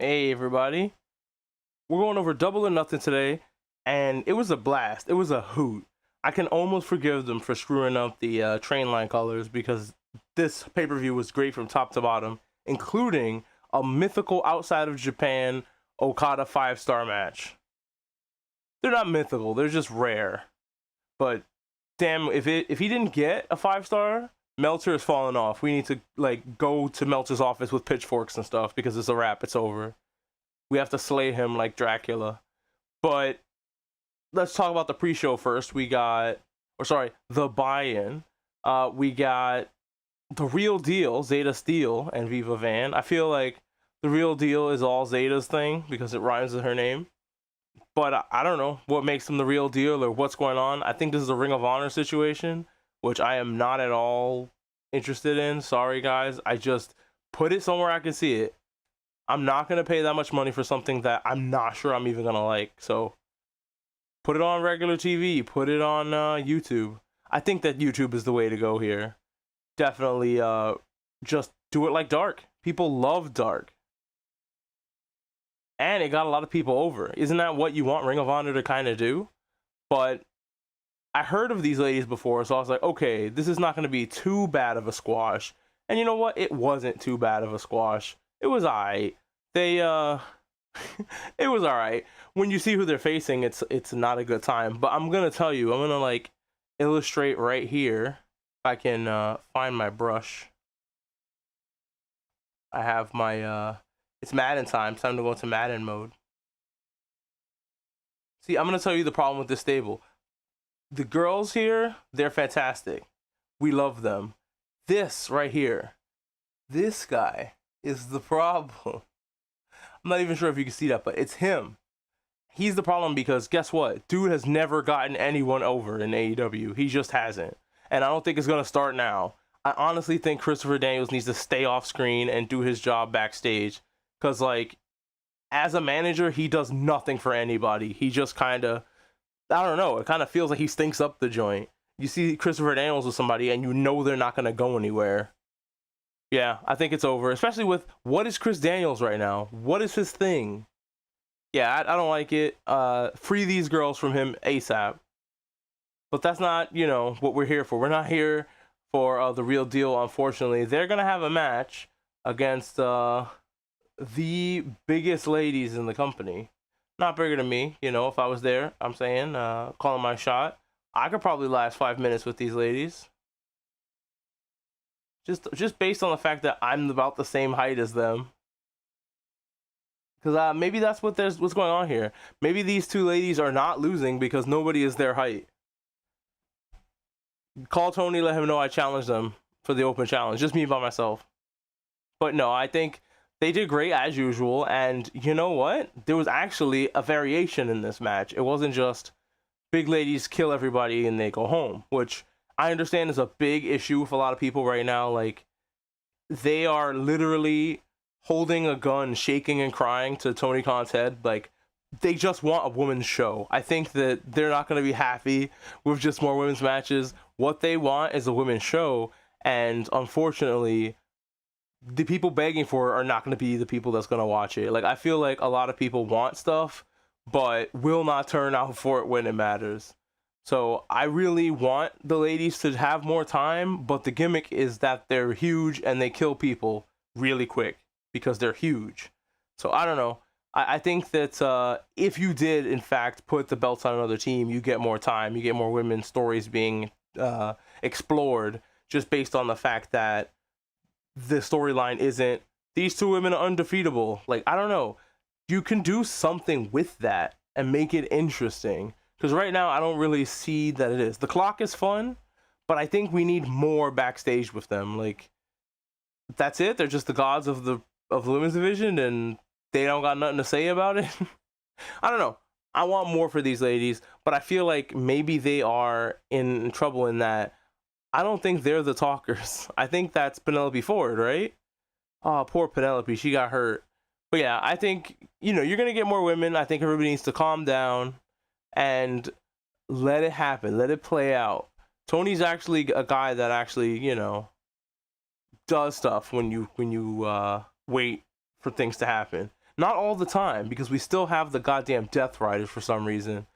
Hey everybody, we're going over Double or Nothing today, and it was a blast. It was a hoot. I can almost forgive them for screwing up the train line colors because this pay-per-view was great from top to bottom, including a mythical outside of Japan Okada 5-star match. They're not mythical, they're just rare. But damn, if he didn't get a 5-star, Meltzer is falling off. We need to go to Meltzer's office with pitchforks and stuff because it's a wrap. It's over. We have to slay him like Dracula. But let's talk about the pre-show first. The buy-in. We got the Real Deal, Zeta Steel and Viva Van. I feel like the Real Deal is all Zeta's thing because it rhymes with her name. But I don't know what makes them the Real Deal or what's going on. I think this is a Ring of Honor situation, which I am not at all interested in. Sorry, guys. I just put it somewhere I can see it. I'm not going to pay that much money for something that I'm not sure I'm even going to like. So put it on regular TV. Put it on YouTube. I think that YouTube is the way to go here. Definitely just do it like Dark. People love Dark. And it got a lot of people over. Isn't that what you want Ring of Honor to kind of do? But I heard of these ladies before, so I was like, okay, this is not going to be too bad of a squash. And you know what? It wasn't too bad of a squash. It was alright. It was alright. When you see who they're facing, it's not a good time. But I'm gonna tell you, I'm gonna illustrate right here. If I can find my brush. I have my it's Madden time. It's time to go into Madden mode. See, I'm gonna tell you the problem with this stable. The girls here, they're fantastic. We love them. This right here, this guy is the problem. I'm not even sure if you can see that, but it's him. He's the problem because guess what? Dude has never gotten anyone over in AEW. He just hasn't. And I don't think it's going to start now. I honestly think Christopher Daniels needs to stay off screen and do his job backstage. Because, as a manager, he does nothing for anybody. He just kind of, I don't know, it kind of feels like he stinks up the joint. You see Christopher Daniels with somebody and you know they're not going to go anywhere. Yeah, I think it's over, especially with what is Chris Daniels right now? What is his thing? Yeah, I don't like it. Free these girls from him ASAP. But that's not, what we're here for. We're not here for the Real Deal, unfortunately. They're going to have a match against the biggest ladies in the company. Not bigger than me, if I was there, I'm saying, calling my shot. I could probably last 5 minutes with these ladies. Just based on the fact that I'm about the same height as them. Because maybe that's what's going on here. Maybe these two ladies are not losing because nobody is their height. Call Tony, let him know I challenged them for the open challenge. Just me by myself. But no, I think they did great as usual. And you know what? There was actually a variation in this match. It wasn't just big ladies kill everybody and they go home. Which I understand is a big issue with a lot of people right now. They are literally holding a gun, shaking and crying to Tony Khan's head. They just want a women's show. I think that they're not going to be happy with just more women's matches. What they want is a women's show. And unfortunately, the people begging for it are not going to be the people that's going to watch it. I feel like a lot of people want stuff, but will not turn out for it when it matters. So I really want the ladies to have more time, but the gimmick is that they're huge and they kill people really quick because they're huge. So I don't know. I think that if you did, in fact, put the belts on another team, you get more time. You get more women's stories being explored just based on the fact that the storyline isn't these two women are undefeatable. I don't know. You can do something with that and make it interesting. Because right now, I don't really see that it is. The clock is fun, but I think we need more backstage with them. That's it. They're just the gods of the women's division, and they don't got nothing to say about it. I don't know. I want more for these ladies, but I feel like maybe they are in trouble in that I don't think they're the talkers. I think that's Penelope Ford, right? Oh, poor Penelope. She got hurt. But yeah, I think, you're going to get more women. I think everybody needs to calm down and let it happen. Let it play out. Tony's actually a guy that actually, does stuff when you wait for things to happen. Not all the time, because we still have the goddamn Death Riders for some reason.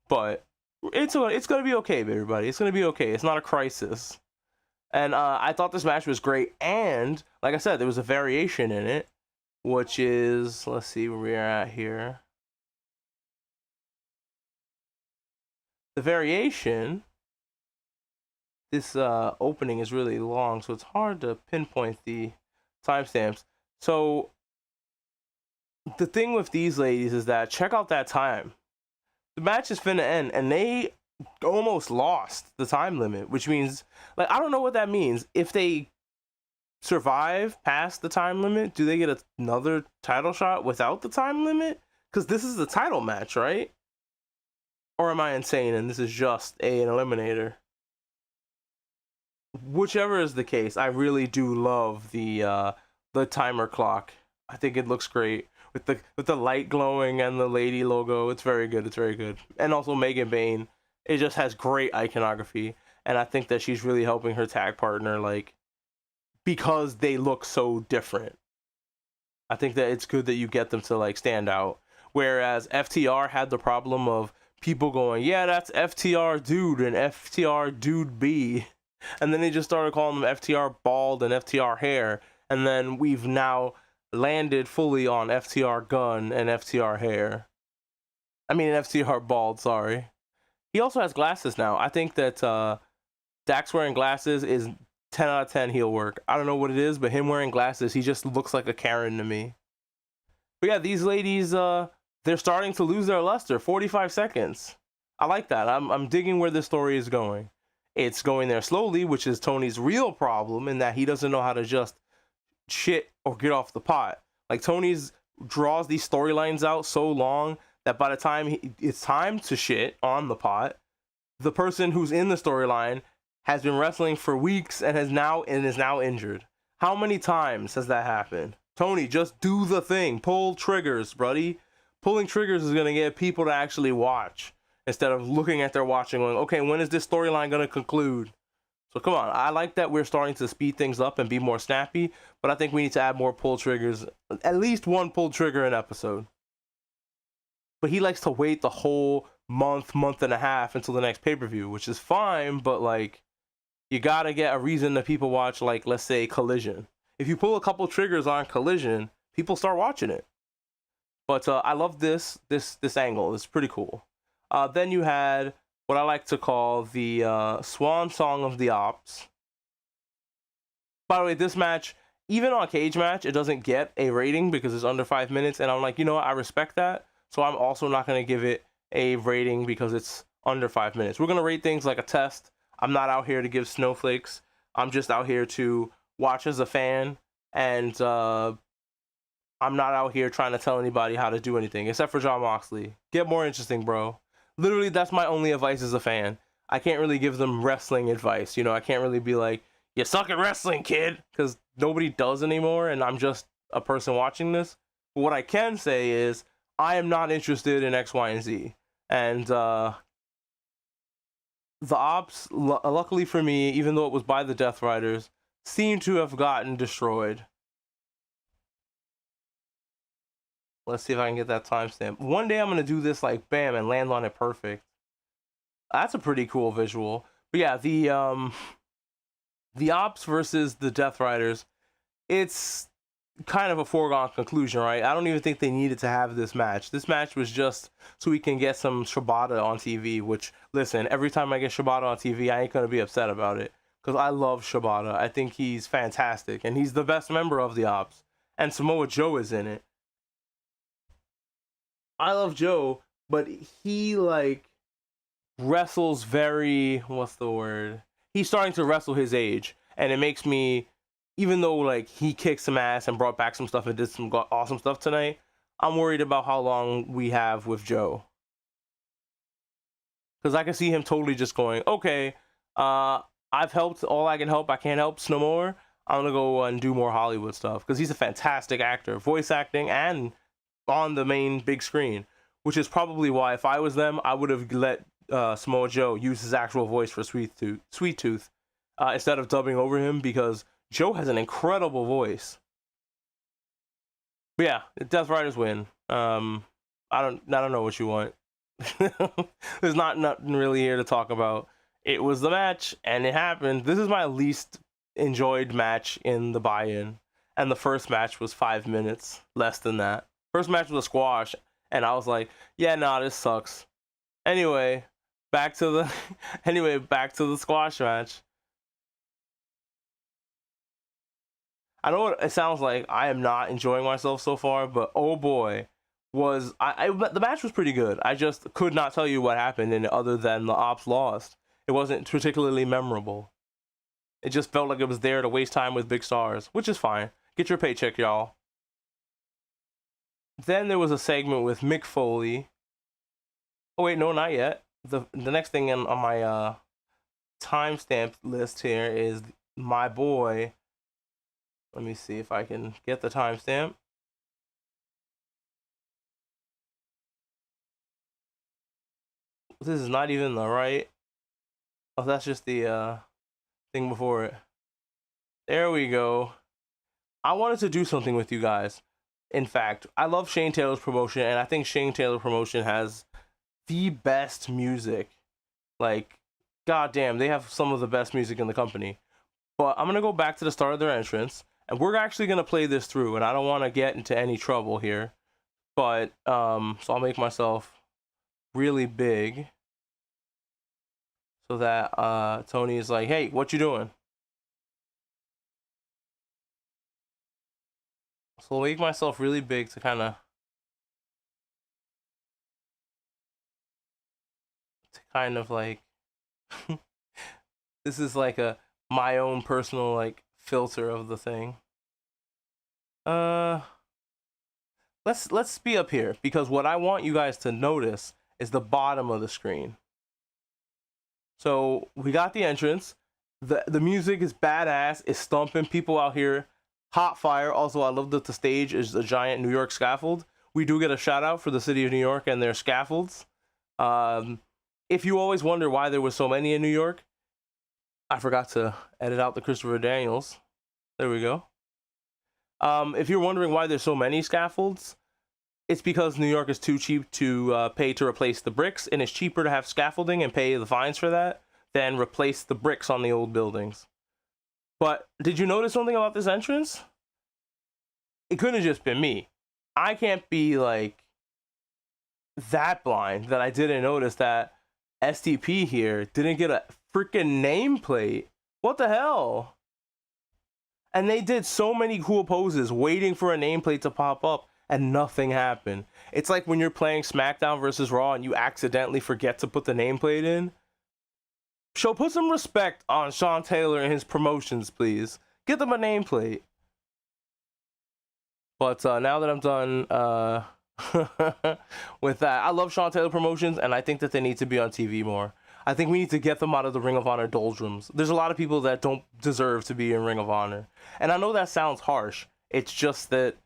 But it's gonna be okay, everybody. It's gonna be okay. It's not a crisis. And I thought this match was great. And like I said, there was a variation in it, which is, let's see where we're at here. The variation, this opening is really long, so it's hard to pinpoint the timestamps. So the thing with these ladies is that, check out that time. The match is finna end, and they almost lost the time limit, which means, like, I don't know what that means. If they survive past the time limit, do they get another title shot without the time limit? Because this is the title match, right? Or am I insane and this is just an eliminator? Whichever is the case, I really do love the timer clock. I think it looks great with the light glowing and the lady logo. It's very good. It's very good. And also Megan Bayne, it just has great iconography, and I think that she's really helping her tag partner, like, because they look so different. I think that it's good that you get them to, like, stand out. Whereas FTR had the problem of people going, yeah, that's FTR dude and FTR dude B. And then they just started calling them FTR bald and FTR hair. And then we've now landed fully on FTR gun and FTR hair. I mean, FTR bald, sorry. He also has glasses now. I think that Dax wearing glasses is 10 out of 10 heel work. I don't know what it is, but him wearing glasses, he just looks like a Karen to me. But yeah, these ladies, they're starting to lose their luster. 45 seconds. I like that. I'm digging where this story is going. It's going there slowly, which is Tony's real problem, in that he doesn't know how to just shit or get off the pot. Like, Tony's draws these storylines out so long that by the time it's time to shit on the pot, the person who's in the storyline has been wrestling for weeks and is now injured. How many times has that happened? Tony, just do the thing. Pull triggers, buddy. Pulling triggers is gonna get people to actually watch, instead of looking at their watch and going, okay, when is this storyline gonna conclude? So come on, I like that we're starting to speed things up and be more snappy, but I think we need to add more pull triggers, at least one pull trigger an episode. But he likes to wait the whole month and a half until the next pay-per-view, which is fine, but, like, you gotta get a reason that people watch, like, let's say Collision. If you pull a couple triggers on Collision, people start watching it. But I love this angle. It's pretty cool. Then you had what I like to call the swan song of the ops. By the way, this match, even on Cage Match, it doesn't get a rating because it's under 5 minutes, and I'm like, you know what, I respect that, so I'm also not going to give it a rating because it's under 5 minutes. We're going to rate things like a test. I'm not out here to give snowflakes. I'm just out here to watch as a fan, and I'm not out here trying to tell anybody how to do anything, except for Jon Moxley. Get more interesting, bro. Literally, that's my only advice as a fan. I can't really give them wrestling advice. You know, I can't really be like, you suck at wrestling, kid, because nobody does anymore, and I'm just a person watching this. But what I can say is, I am not interested in X, Y, and Z. And the ops, luckily for me, even though it was by the Death Riders, seem to have gotten destroyed. Let's see if I can get that timestamp. One day I'm going to do this like bam and land on it perfect. That's a pretty cool visual. But yeah, the ops versus the Death Riders, it's kind of a foregone conclusion, right? I don't even think they needed to have this match. This match was just so we can get some Shibata on TV, which, listen, every time I get Shibata on TV, I ain't going to be upset about it, because I love Shibata. I think he's fantastic, and he's the best member of the ops. And Samoa Joe is in it. I love Joe, but he, like, wrestles very, what's the word? He's starting to wrestle his age, and it makes me, even though, like, he kicked some ass and brought back some stuff and did some awesome stuff tonight, I'm worried about how long we have with Joe. Because I can see him totally just going, okay, I've helped all I can help. I can't help no more. I'm going to go and do more Hollywood stuff. Because he's a fantastic actor, voice acting and on the main big screen, which is probably why, if I was them, I would have let Samoa Joe use his actual voice for Sweet Tooth instead of dubbing over him, because Joe has an incredible voice. But yeah, Death Riders win. I don't know what you want. There's nothing really here to talk about. It was the match, and it happened. This is my least enjoyed match in the buy-in, and the first match was 5 minutes, less than that. First match was a squash, and I was like, yeah, nah, this sucks. Anyway, back to the back to the squash match. I know what it sounds like. I am not enjoying myself so far, but oh boy, was the match was pretty good. I just could not tell you what happened in it other than the Ops lost. It wasn't particularly memorable. It just felt like it was there to waste time with big stars, which is fine. Get your paycheck, y'all. Then there was a segment with Mick Foley. Oh wait, no, not yet. The next thing on my timestamp list here is my boy. Let me see if I can get the timestamp. This is not even the right. Oh, that's just the thing before it. There we go. I wanted to do something with you guys. In fact, I love Shane Taylor's promotion, and I think Shane Taylor promotion has the best music. Like, goddamn, they have some of the best music in the company. But I'm gonna go back to the start of their entrance, and we're actually gonna play this through. And I don't want to get into any trouble here, but so I'll make myself really big so that Tony is like, "Hey, what you doing?" So I'll make myself really big to kind of like this is like my own personal like filter of the thing. Let's be up here, because what I want you guys to notice is the bottom of the screen. So we got the entrance. The music is badass. It's thumping. People out here, hot fire. Also, I love that the stage is a giant New York scaffold. We do get a shout out for the city of New York and their scaffolds. If you always wonder why there was so many in New York, I forgot to edit out the Christopher Daniels. There we go. If you're wondering why there's so many scaffolds, it's because New York is too cheap to pay to replace the bricks, and it's cheaper to have scaffolding and pay the fines for that than replace the bricks on the old buildings. But did you notice something about this entrance? It couldn't have just been me. I can't be like that blind that I didn't notice that STP here didn't get a freaking nameplate. What the hell? And they did so many cool poses waiting for a nameplate to pop up, and nothing happened. It's like when you're playing SmackDown versus Raw and you accidentally forget to put the nameplate in. So put some respect on Sean Taylor and his promotions, please. Get them a nameplate. But now that I'm done with that, I love Sean Taylor promotions, and I think that they need to be on TV more. I think we need to get them out of the Ring of Honor doldrums. There's a lot of people that don't deserve to be in Ring of Honor. And I know that sounds harsh. It's just that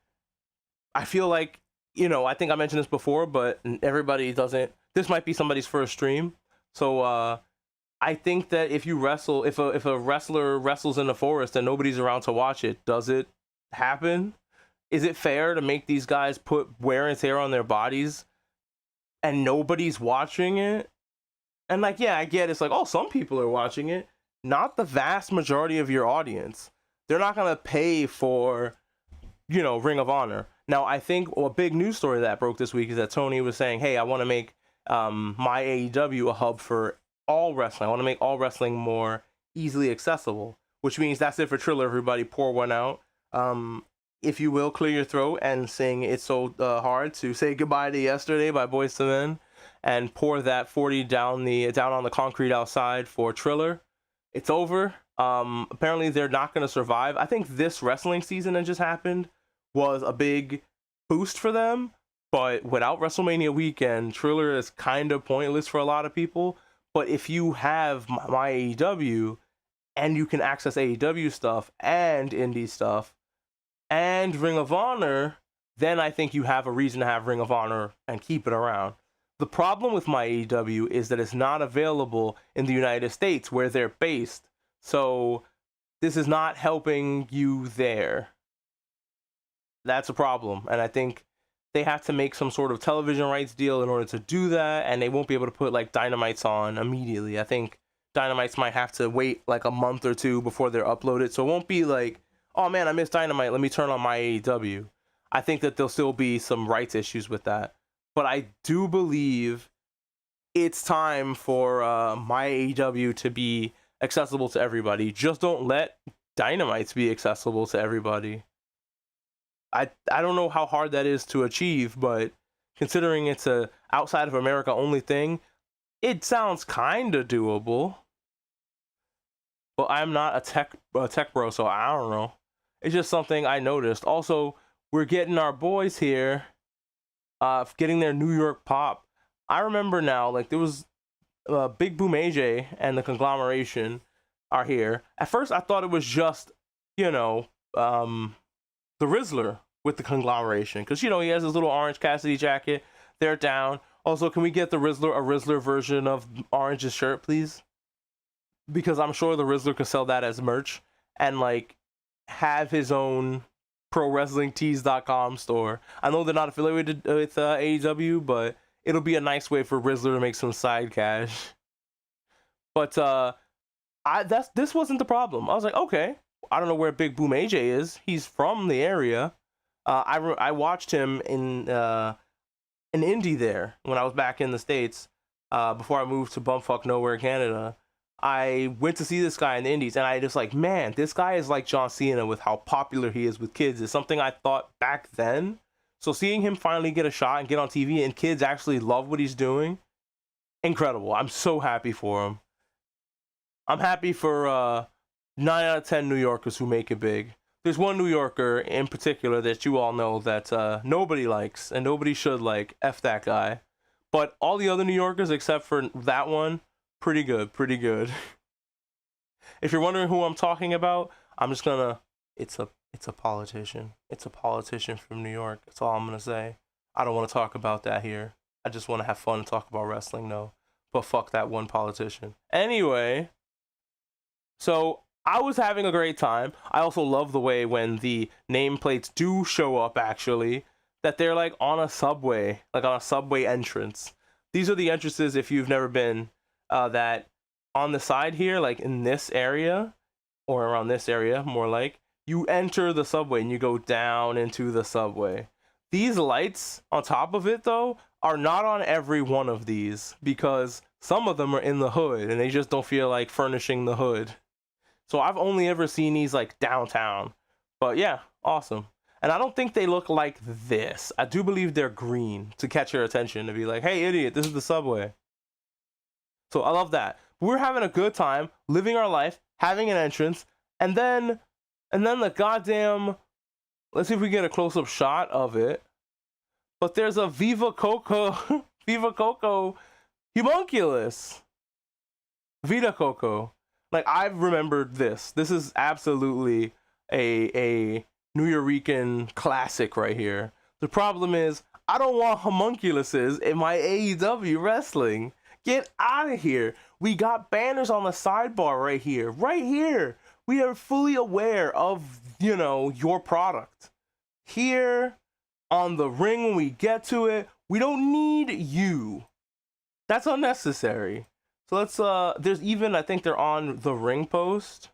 I feel like, you know, I think I mentioned this before, but everybody doesn't. This might be somebody's first stream. So I think that if you wrestle, if a wrestler wrestles in the forest and nobody's around to watch it, does it happen? Is it fair to make these guys put wear and tear on their bodies and nobody's watching it? And like, yeah, I get it's like, oh, some people are watching it. Not the vast majority of your audience. They're not going to pay for, you know, Ring of Honor. Now, I think a big news story that broke this week is that Tony was saying, hey, I want to make my AEW a hub for all wrestling. I want to make all wrestling more easily accessible, which means that's it for Triller. Everybody pour one out. If you will, clear your throat and sing It's So Hard to Say Goodbye to Yesterday by Boyz II Men, and pour that 40 down on the concrete outside for Triller. It's over. Apparently they're not going to survive. I think this wrestling season that just happened was a big boost for them, but without WrestleMania weekend, Triller is kind of pointless for a lot of people. But if you have my AEW and you can access AEW stuff and indie stuff and Ring of Honor, then I think you have a reason to have Ring of Honor and keep it around. The problem with my AEW is that it's not available in the United States where they're based. So this is not helping you there. That's a problem, and I think they have to make some sort of television rights deal in order to do that, and they won't be able to put like Dynamites on immediately. I think Dynamites might have to wait like a month or two before they're uploaded, so it won't be like, oh man, I missed Dynamite, let me turn on my AEW. I think that there'll still be some rights issues with that, but I do believe it's time for my AEW to be accessible to everybody. Just don't let Dynamites be accessible to everybody. I don't know how hard that is to achieve, but considering it's a outside of America only thing, it sounds kind of doable. But I'm not a tech bro, so I don't know. It's just something I noticed. Also, we're getting our boys here, getting their New York pop. I remember now, like there was Big Boom AJ and the conglomeration are here. At first, I thought it was just, you know, the Rizzler with the conglomeration, because you know he has his little Orange Cassidy jacket. They're down. Also, can we get the Rizzler a Rizzler version of Orange's shirt, please? Because I'm sure the Rizzler could sell that as merch and like have his own ProWrestlingTees.com store. I know they're not affiliated with AEW, but it'll be a nice way for Rizzler to make some side cash. But this wasn't the problem. I was like, okay, I don't know where Big Boom AJ is. He's from the area. I watched him in Indy there when I was back in the States before I moved to bumfuck nowhere, Canada. I went to see this guy in the Indies, and I just like, man, this guy is like John Cena with how popular he is with kids. It's something I thought back then. So seeing him finally get a shot and get on TV and kids actually love what he's doing, incredible. I'm so happy for him. I'm happy for 9 out of 10 New Yorkers who make it big. There's one New Yorker in particular that you all know that nobody likes and nobody should like. F that guy. But all the other New Yorkers except for that one, pretty good, pretty good. If you're wondering who I'm talking about, I'm just gonna, it's a politician. It's a politician from New York. That's all I'm gonna say. I don't want to talk about that here. I just want to have fun and talk about wrestling, though. But fuck that one politician. Anyway, so I was having a great time. I also love the way when the nameplates do show up, actually, that they're like on a subway, like on a subway entrance. These are the entrances, if you've never been, that on the side here, like in this area, or around this area, more like, you enter the subway and you go down into the subway. These lights on top of it, though, are not on every one of these, because some of them are in the hood and they just don't feel like furnishing the hood. So I've only ever seen these like downtown. But yeah, awesome. And I don't think they look like this. I do believe they're green to catch your attention, to be like, hey idiot, this is the subway. So I love that. We're having a good time, living our life, having an entrance, and then the goddamn, let's see if we get a close-up shot of it. But there's a Viva Coco, Viva Coco Humunculus. Vita Coco. Like, I've remembered this. This is absolutely a New Yorican classic right here. The problem is, I don't want homunculuses in my AEW wrestling. Get out of here. We got banners on the sidebar right here. Right here. We are fully aware of, you know, your product. Here on the ring when we get to it, we don't need you. That's unnecessary. So let's, there's even, I think they're on the ring post.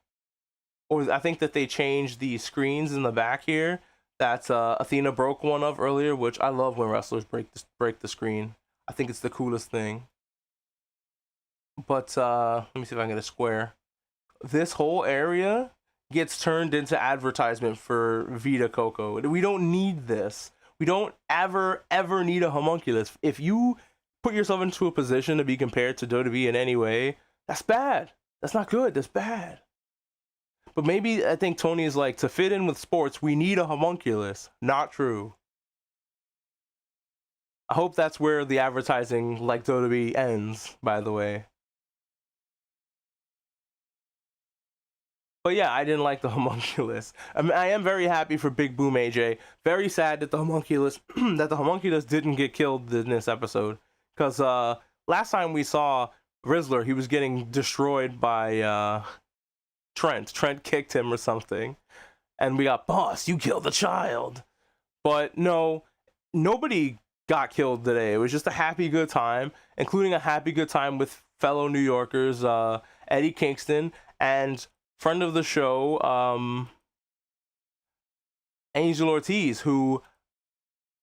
Or I think that they changed the screens in the back here. That Athena broke one of earlier, which I love when wrestlers break the screen. I think it's the coolest thing. But let me see if I can get a square. This whole area gets turned into advertisement for Vita Coco. We don't need this. We don't ever need a homunculus. If you put yourself into a position to be compared to WWE in any way, that's bad. That's not good. That's bad. But maybe I think Tony is like, to fit in with sports, we need a homunculus. Not true. I hope that's where the advertising like WWE ends, by the way. But yeah, I didn't like the homunculus. I mean, I am very happy for Big Boom AJ. Very sad that the homunculus didn't get killed in this episode. Because last time we saw Rizzler, he was getting destroyed by Trent. Trent kicked him or something. And we got, boss, you killed the child. But no, nobody got killed today. It was just a happy good time, including a happy good time with fellow New Yorkers, Eddie Kingston and friend of the show, Angel Ortiz, who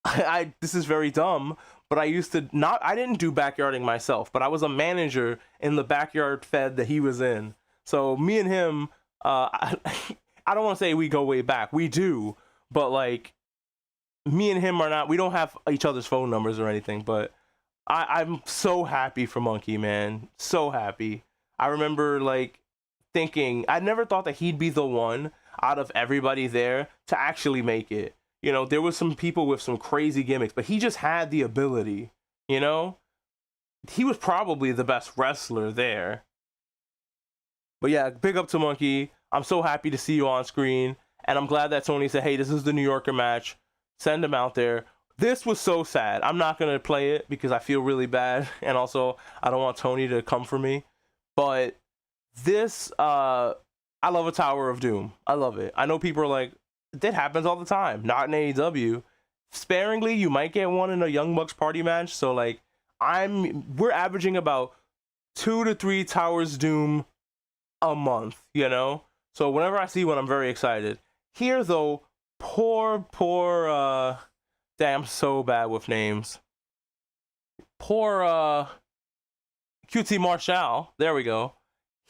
I this is very dumb, but I used to not I didn't do backyarding myself, but I was a manager in the backyard fed that he was in. So me and him, I don't want to say we go way back. We do, but like me and him are not. We don't have each other's phone numbers or anything. But I'm so happy for Monkey, man. So happy. I remember like thinking I never thought that he'd be the one out of everybody there to actually make it. You know, there was some people with some crazy gimmicks, but he just had the ability, you know? He was probably the best wrestler there. But yeah, big up to Monkey. I'm so happy to see you on screen. And I'm glad that Tony said, hey, this is the New Yorker match. Send him out there. This was so sad. I'm not going to play it because I feel really bad. And also, I don't want Tony to come for me. But this, I love a Tower of Doom. I love it. I know people are like, that happens all the time. Not in AEW. Sparingly, you might get one in a Young Bucks party match. So like, we're averaging about 2 to 3 Towers Doom a month, you know? So whenever I see one, I'm very excited. Here though, poor, damn, I'm so bad with names. Poor, QT Marshall. There we go.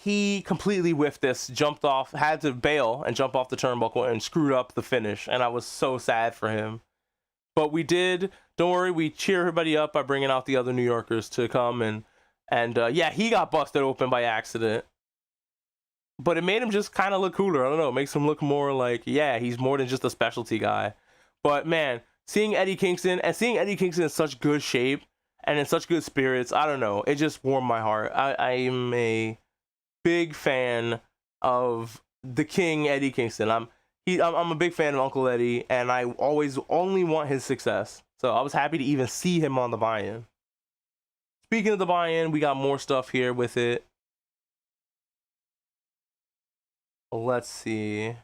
He completely whiffed this, jumped off, had to bail and jump off the turnbuckle and screwed up the finish. And I was so sad for him. But we did, don't worry, we cheer everybody up by bringing out the other New Yorkers to come. And yeah, he got busted open by accident. But it made him just kind of look cooler. I don't know, it makes him look more like, yeah, he's more than just a specialty guy. But man, seeing Eddie Kingston in such good shape and in such good spirits, I don't know, it just warmed my heart. I am a big fan of the King, Eddie Kingston. I'm a big fan of Uncle Eddie, and I always only want his success. So I was happy to even see him on the buy-in. Speaking of the buy-in, we got more stuff here with it. Let's see.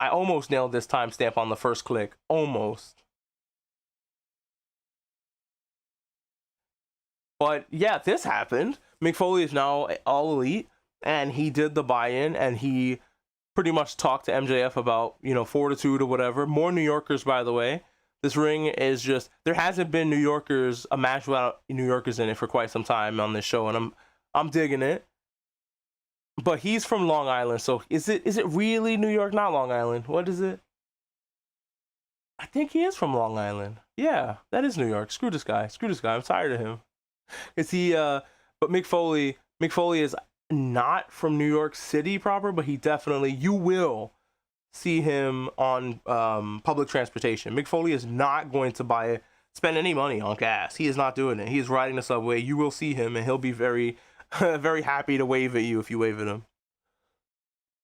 I almost nailed this timestamp on the first click. Almost. But yeah, this happened. Mick Foley is now All Elite, and he did the buy-in, and he pretty much talked to MJF about, you know, fortitude or whatever. More New Yorkers, by the way. This ring is just, there hasn't been New Yorkers, a match without New Yorkers in it for quite some time on this show, and I'm digging it. But he's from Long Island, so is it really New York? Not Long Island. What is it? I think he is from Long Island. Yeah, that is New York. Screw this guy. I'm tired of him. Is he but Mick Foley is not from New York City proper, but he definitely, you will see him on public transportation. Mick Foley is not going to spend any money on gas. He is not doing it. He is riding the subway. You will see him, and he'll be very very happy to wave at you if you wave at him.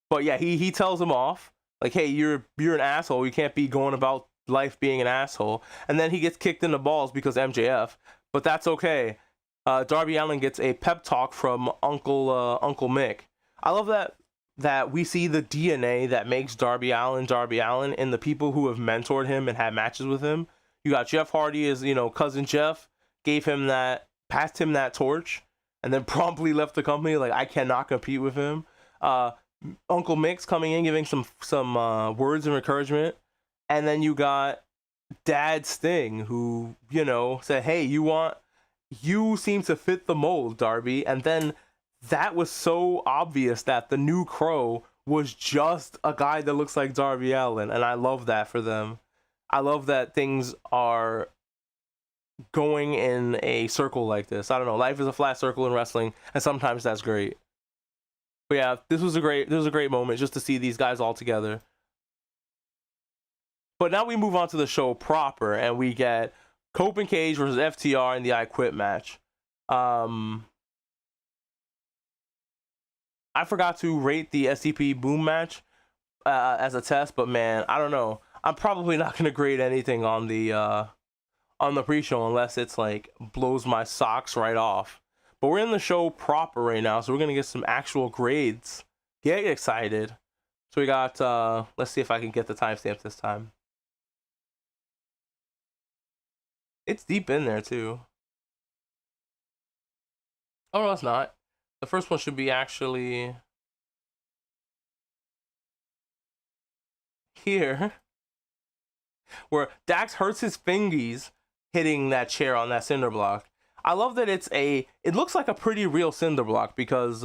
But yeah, he tells him off, like, hey, you're an asshole. You can't be going about life being an asshole. And then he gets kicked in the balls because MJF, but that's okay. Darby Allin gets a pep talk from Uncle Mick. I love that we see the DNA that makes Darby Allin in the people who have mentored him and had matches with him. You got Jeff Hardy as, you know, cousin Jeff, passed him that torch, and then promptly left the company. Like, I cannot compete with him. Uncle Mick's coming in, giving some words of encouragement, and then you got Dad Sting, who, you know, said, hey, you seem to fit the mold, Darby. And then that was so obvious that the new Crow was just a guy that looks like Darby Allin, and I love that for them. I love that things are going in a circle like this. I don't know, life is a flat circle in wrestling, and sometimes that's great. But yeah, this was a great moment just to see these guys all together. But now we move on to the show proper, and we get Cope and Cage versus FTR in the I Quit match. I forgot to rate the SCP Boom match as a test, but man, I don't know. I'm probably not gonna grade anything on the pre-show unless it's like blows my socks right off. But we're in the show proper right now, so we're gonna get some actual grades. Get excited. So we got, let's see if I can get the timestamp this time. It's deep in there too. Oh no, it's not. The first one should be actually here, where Dax hurts his fingies hitting that chair on that cinder block. I love that it looks like a pretty real cinder block, because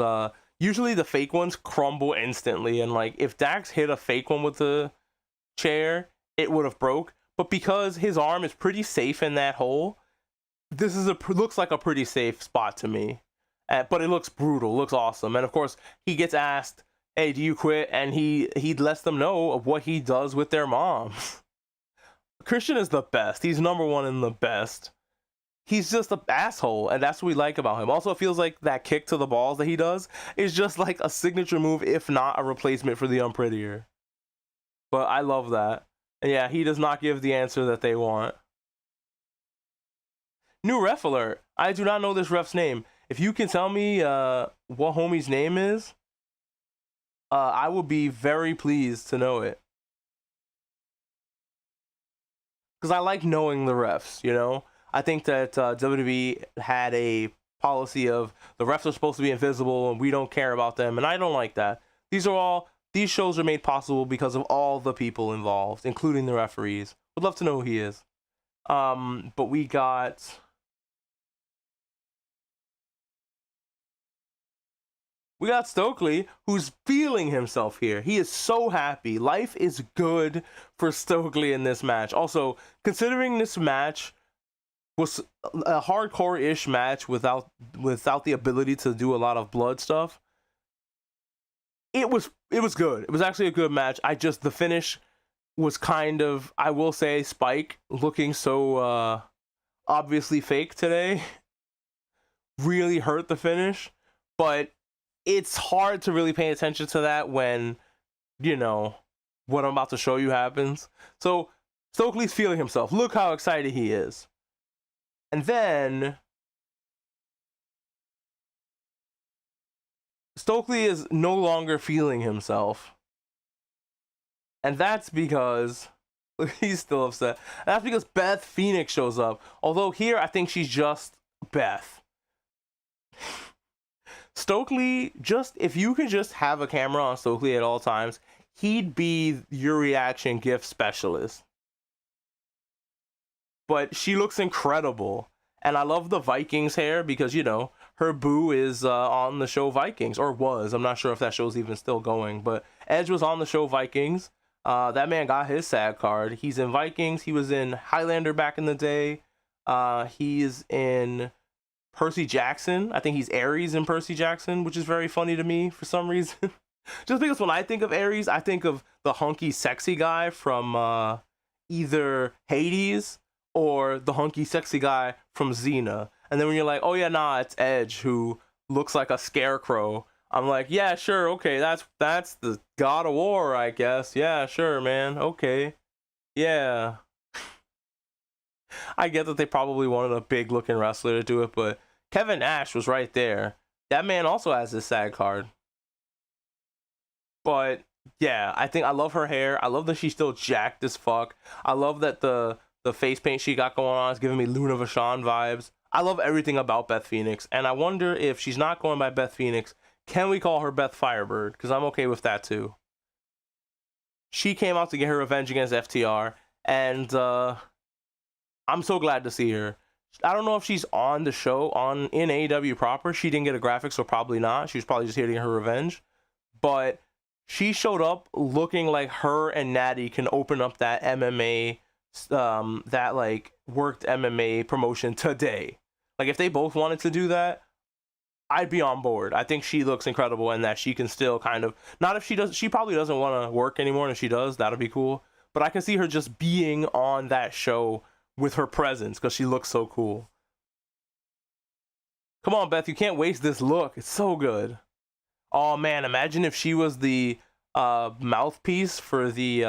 usually the fake ones crumble instantly, and like if Dax hit a fake one with the chair, it would have broke. But because his arm is pretty safe in that hole, this is looks like a pretty safe spot to me. But it looks brutal, looks awesome. And of course, he gets asked, "Hey, do you quit?" And he lets them know of what he does with their moms. Christian is the best. He's number one in the best. He's just an asshole, and that's what we like about him. Also, it feels like that kick to the balls that he does is just like a signature move, if not a replacement for the Unprettier. But I love that. And yeah, he does not give the answer that they want. New ref alert. I do not know this ref's name. If you can tell me what homie's name is, I will be very pleased to know it. Because I like knowing the refs, you know? I think that WWE had a policy of the refs are supposed to be invisible and we don't care about them, and I don't like that. These shows are made possible because of all the people involved, including the referees. Would love to know who he is. But we got Stokely, who's feeling himself here. He is so happy. Life is good for Stokely in this match. Also, considering this match was a hardcore-ish match without the ability to do a lot of blood stuff, it was good. It was actually a good match. The finish was kind of, I will say, Spike looking so obviously fake today really hurt the finish, but it's hard to really pay attention to that when, you know, what I'm about to show you happens. So Stokely's feeling himself. Look how excited he is. And then Stokely is no longer feeling himself. And that's because he's still upset. That's because Beth Phoenix shows up. Although here I think she's just Beth. Stokely, if you could just have a camera on Stokely at all times, he'd be your reaction GIF specialist. But she looks incredible. And I love the Vikings hair because, you know, her boo is on the show Vikings, or was. I'm not sure if that show's even still going, but Edge was on the show Vikings. That man got his SAG card. He's in Vikings. He was in Highlander back in the day. He's in Percy Jackson. I think he's Ares in Percy Jackson, which is very funny to me for some reason. Just because when I think of Ares, I think of the hunky sexy guy from either Hades or the hunky sexy guy from Xena. And then when you're like, oh yeah, nah, it's Edge, who looks like a scarecrow, I'm like, yeah, sure, okay, that's the God of War, I guess. Yeah, sure, man, okay. Yeah. I get that they probably wanted a big looking wrestler to do it, but Kevin Nash was right there. That man also has his SAG card. But yeah, I love her hair. I love that she's still jacked as fuck. I love that the face paint she got going on is giving me Luna Vachon vibes. I love everything about Beth Phoenix, and I wonder if she's not going by Beth Phoenix, can we call her Beth Firebird? Because I'm okay with that too. She came out to get her revenge against FTR, and I'm so glad to see her. I don't know if she's on the show in AEW proper. She didn't get a graphic, so probably not. She was probably just here to get her revenge. But she showed up looking like her and Natty can open up that MMA, that like worked MMA promotion today. Like if they both wanted to do that, I'd be on board. I think she looks incredible, and that she can still kind of, not if she does, she probably doesn't want to work anymore, and if she does, that'll be cool. But I can see her just being on that show with her presence because she looks so cool. Come on, Beth, you can't waste this look. It's so good. Oh man, imagine if she was the mouthpiece for the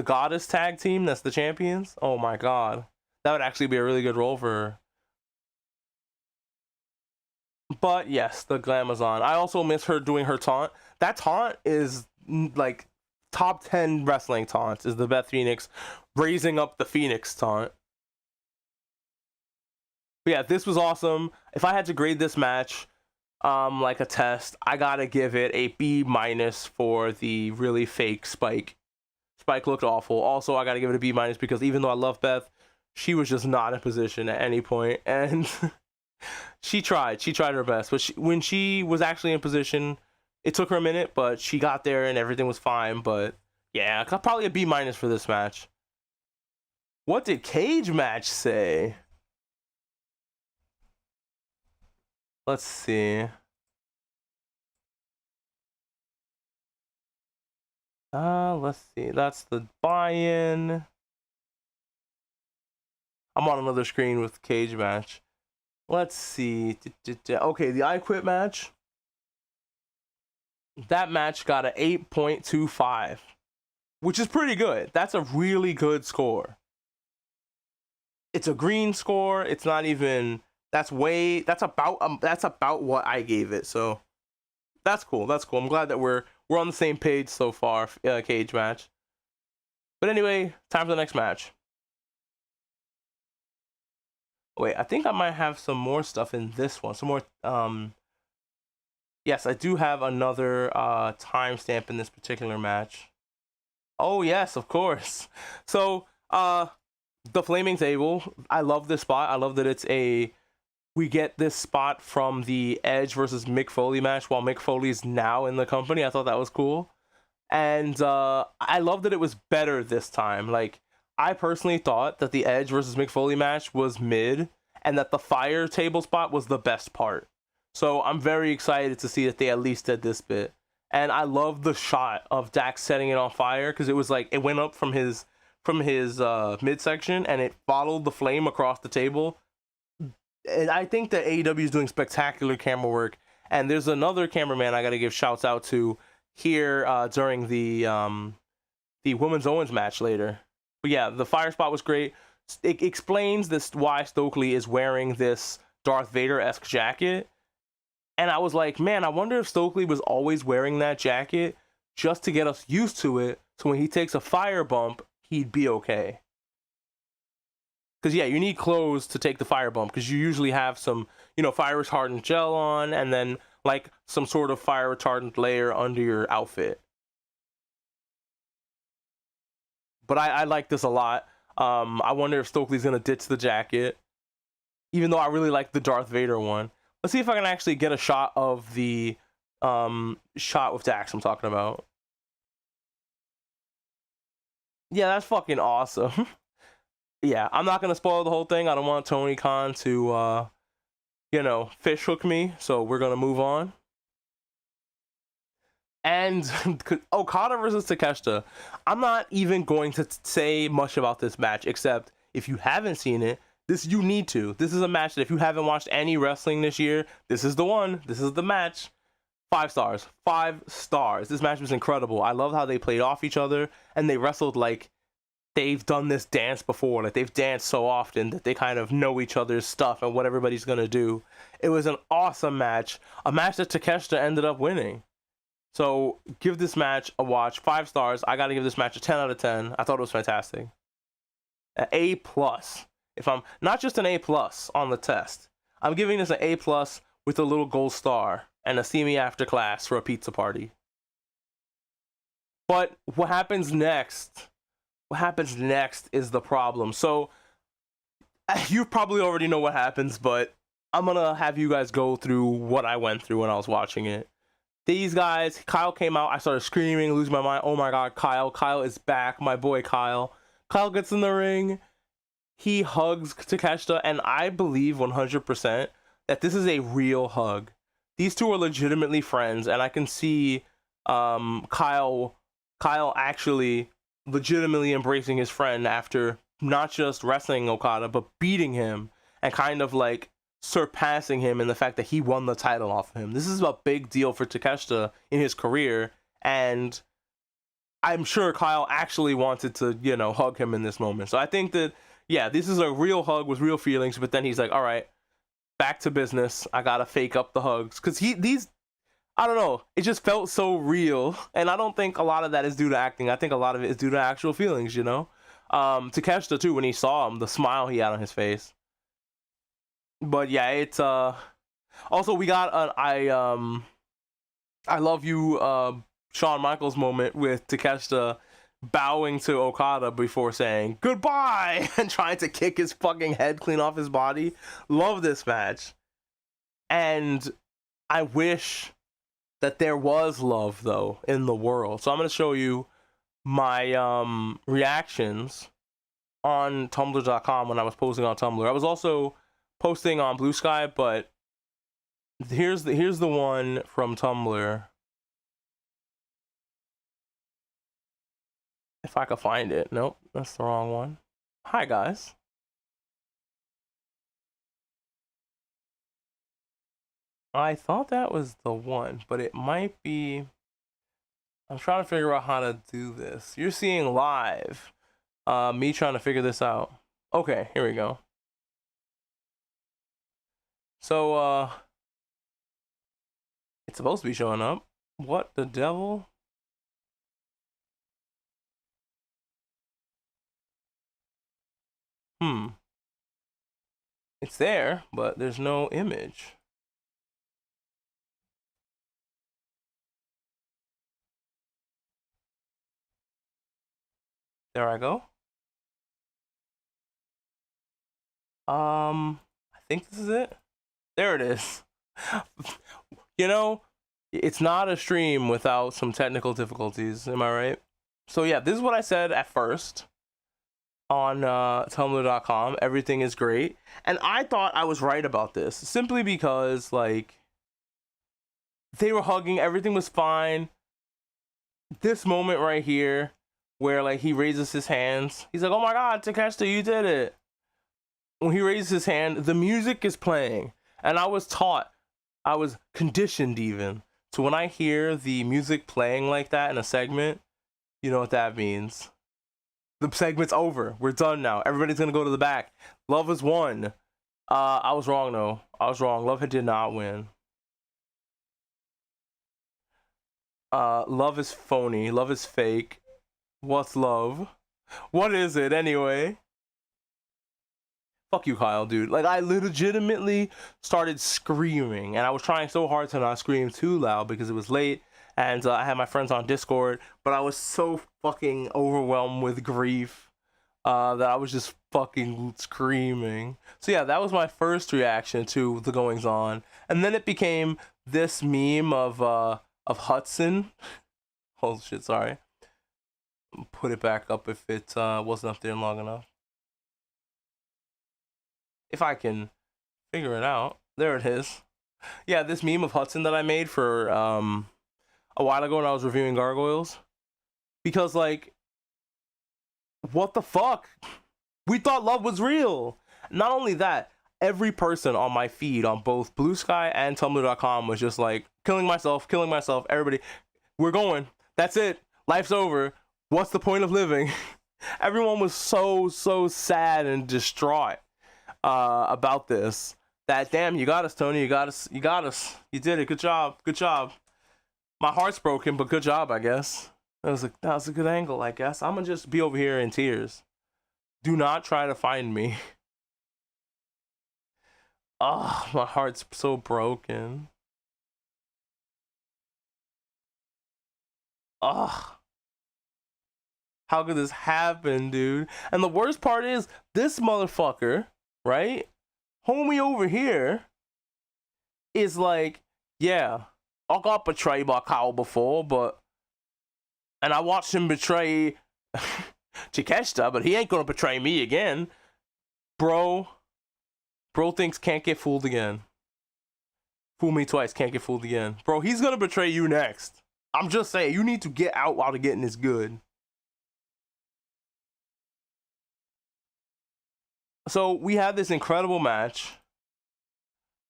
Goddess tag team that's the champions. Oh my god, that would actually be a really good role for her. But yes, the Glamazon. I also miss her doing her taunt. That taunt is like top 10 wrestling taunts is the Beth Phoenix raising up the Phoenix taunt. But yeah, this was awesome. If I had to grade this match like a test, I gotta give it a B- for the really fake Spike. Spike looked awful. Also, I gotta give it a B- because even though I love Beth, she was just not in position at any point, and she tried her best. But when she was actually in position, it took her a minute, but she got there and everything was fine. But yeah, probably a B- for this match. What did Cage Match say? Let's see. Let's see. That's the buy-in. I'm on another screen with Cage Match. Let's see. Okay, the I Quit match. That match got an 8.25, which is pretty good. That's a really good score. It's a green score. It's not even. That's about what I gave it. So that's cool. That's cool. I'm glad that we're on the same page so far. Cage Match. But anyway, time for the next match. Wait, I think I might have some more stuff in this one. Some more. Yes, I do have another timestamp in this particular match. Oh yes, of course. So the Flaming Table. I love this spot. I love that we get this spot from the Edge versus Mick Foley match while Mick Foley is now in the company. I thought that was cool. And I love that it was better this time. Like, I personally thought that the Edge versus Mick Foley match was mid and that the fire table spot was the best part. So I'm very excited to see that they at least did this bit. And I love the shot of Dax setting it on fire because it was like it went up from his midsection and it followed the flame across the table. And I think that AEW is doing spectacular camera work. And there's another cameraman I got to give shouts out to here during the Women's Owens match later. But yeah, the fire spot was great. It explains this why Stokely is wearing this Darth Vader-esque jacket. And I was like, man, I wonder if Stokely was always wearing that jacket just to get us used to it. So when he takes a fire bump, he'd be okay. Because, yeah, you need clothes to take the fire bump. Because you usually have some, fire retardant gel on. And then, like, some sort of fire retardant layer under your outfit. But I like this a lot. I wonder if Stokely's going to ditch the jacket. Even though I really like the Darth Vader one. Let's see if I can actually get a shot of the shot with Dax I'm talking about. Yeah, that's fucking awesome. Yeah, I'm not going to spoil the whole thing. I don't want Tony Khan to, fish hook me. So we're going to move on. And Okada versus Takeshita. I'm not even going to say much about this match, except if you haven't seen it, you need to. This is a match that if you haven't watched any wrestling this year, this is the one. This is the match. 5 stars. 5 stars. This match was incredible. I love how they played off each other and they wrestled like they've done this dance before. Like they've danced so often that they kind of know each other's stuff and what everybody's going to do. It was an awesome match. A match that Takeshita ended up winning. So give this match a watch. 5 stars. I got to give this match a 10 out of 10. I thought it was fantastic. An A+. If I'm not just an A+ on the test, I'm giving this an A+ with a little gold star and a see me after class for a pizza party. But what happens next? What happens next is the problem. So you probably already know what happens, but I'm gonna have you guys go through what I went through when I was watching it. These guys, Kyle came out. I started screaming, losing my mind. Oh my God, Kyle! Kyle is back. My boy Kyle. Kyle gets in the ring. He hugs Takeshita, and I believe 100% that this is a real hug. These two are legitimately friends, and I can see Kyle actually legitimately embracing his friend after not just wrestling Okada, but beating him and kind of like surpassing him in the fact that he won the title off of him. This is a big deal for Takeshita in his career, and I'm sure Kyle actually wanted to, hug him in this moment. So I think that, yeah, this is a real hug with real feelings, but then he's like, all right, back to business. I gotta fake up the hugs. Because I don't know. It just felt so real, and I don't think a lot of that is due to acting. I think a lot of it is due to actual feelings. Takeshita too. When he saw him, the smile he had on his face. But yeah, it's Also, we got an I love you Shawn Michaels moment with Takeshita bowing to Okada before saying goodbye and trying to kick his fucking head clean off his body. Love this match. And I wish that there was love though in the world. So I'm going to show you my reactions on tumblr.com when I was posting on Tumblr. I was also posting on Blue Sky, but here's the one from Tumblr. If I could find it. Nope, that's the wrong one. Hi guys. I thought that was the one, but it might be. I'm trying to figure out how to do this. You're seeing live. Me trying to figure this out. Okay, here we go. So, it's supposed to be showing up. What the devil? It's there, but there's no image. There I go. I think this is it. There it is. It's not a stream without some technical difficulties. Am I right? So yeah, this is what I said at first on tumblr.com. Everything is great. And I thought I was right about this simply because, like, they were hugging. Everything was fine. This moment right here where, like, he raises his hands. He's like, oh my God, Takeshita, you did it. When he raises his hand, the music is playing. And I was conditioned even. So when I hear the music playing like that in a segment, you know what that means. The segment's over. We're done now. Everybody's going to go to the back. Love has won. I was wrong, though. I was wrong. Love did not win. Love is phony. Love is fake. What's love? What is it, anyway? Fuck you, Kyle, dude. Like, I legitimately started screaming, and I was trying so hard to not scream too loud because it was late, and I had my friends on Discord, but I was so fucking overwhelmed with grief that I was just fucking screaming. So yeah, that was my first reaction to the goings on, and then it became this meme of Hudson. Oh shit, sorry. Put it back up if it wasn't up there long enough. If I can figure it out. There it is. Yeah, this meme of Hudson that I made for a while ago when I was reviewing Gargoyles. Because, like, what the fuck? We thought love was real. Not only that, every person on my feed on both Blue Sky and Tumblr.com was just like, killing myself, everybody. We're going. That's it. Life's over. What's the point of living? Everyone was so sad and distraught about this. That damn, you got us, Tony. You got us. You did it. Good job. My heart's broken, but good job, I guess. That was a good angle, I guess. I'm gonna just be over here in tears. Do not try to find me. Oh, my heart's so broken. Ugh. How could this happen, dude? And the worst part is, this motherfucker, right? Homie over here is like, yeah, I got betrayed by Kyle before, and I watched him betray Takeshita, but he ain't gonna betray me again. Bro thinks can't get fooled again. Fool me twice, can't get fooled again. Bro, he's gonna betray you next. I'm just saying, you need to get out while the getting is good. So we had this incredible match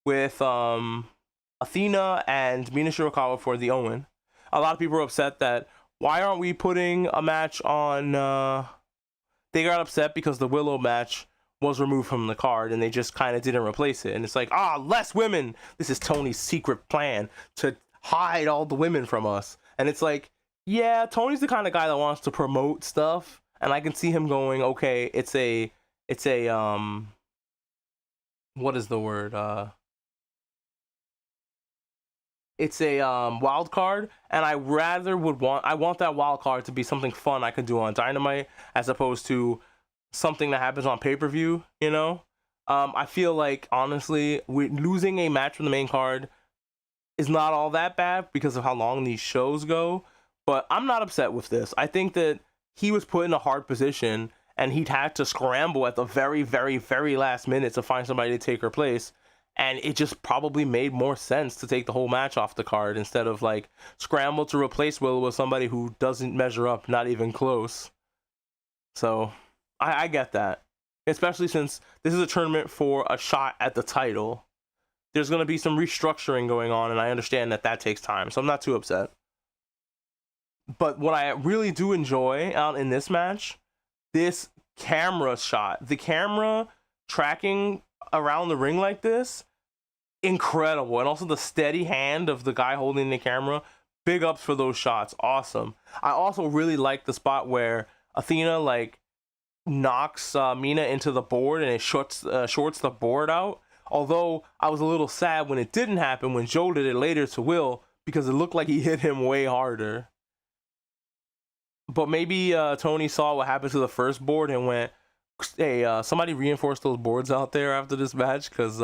with Athena and Mina Shirakawa for the Owen. A lot of people are upset that why aren't we putting a match on they got upset because the Willow match was removed from the card and they just kind of didn't replace it. And it's like, less women. This is Tony's secret plan to hide all the women from us. And it's like, yeah, Tony's the kind of guy that wants to promote stuff, and I can see him going, okay, it's a what is the word? It's a wild card, and I want that wild card to be something fun I could do on Dynamite as opposed to something that happens on pay-per-view, you know? I feel like, honestly, losing a match from the main card is not all that bad because of how long these shows go, but I'm not upset with this. I think that he was put in a hard position, and he'd had to scramble at the very, very, very last minute to find somebody to take her place, and it just probably made more sense to take the whole match off the card instead of, like, scramble to replace Will with somebody who doesn't measure up, not even close. So, I get that. Especially since this is a tournament for a shot at the title. There's going to be some restructuring going on, and I understand that that takes time, so I'm not too upset. But what I really do enjoy out in this match, this camera shot, the camera tracking around the ring like this, incredible. And also the steady hand of the guy holding the camera, big ups for those shots, awesome. I also really like the spot where Athena, like, knocks Mina into the board, and it shorts the board out. Although I was a little sad when it didn't happen when Joe did it later to Will, because it looked like he hit him way harder. But maybe Tony saw what happened to the first board and went, hey, somebody reinforce those boards out there after this match, because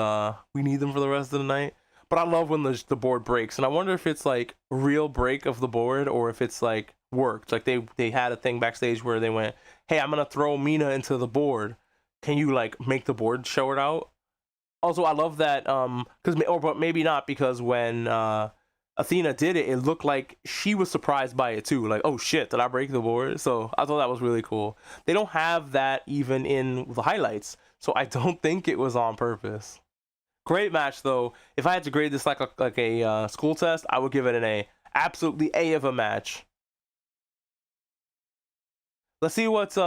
we need them for the rest of the night. But I love when the board breaks, and I wonder if it's like real break of the board or if it's like worked. Like they had a thing backstage where they went, hey, I'm gonna throw Mina into the board, can you like make the board show it out? Also, I love that but maybe not, because when Athena did it, it looked like she was surprised by it too, like, oh shit, did I break the board? So I thought that was really cool. They don't have that even in the highlights, so I don't think it was on purpose. Great match though. If I had to grade this like a school test, I would give it an A. Absolutely A of a match. Let's see what's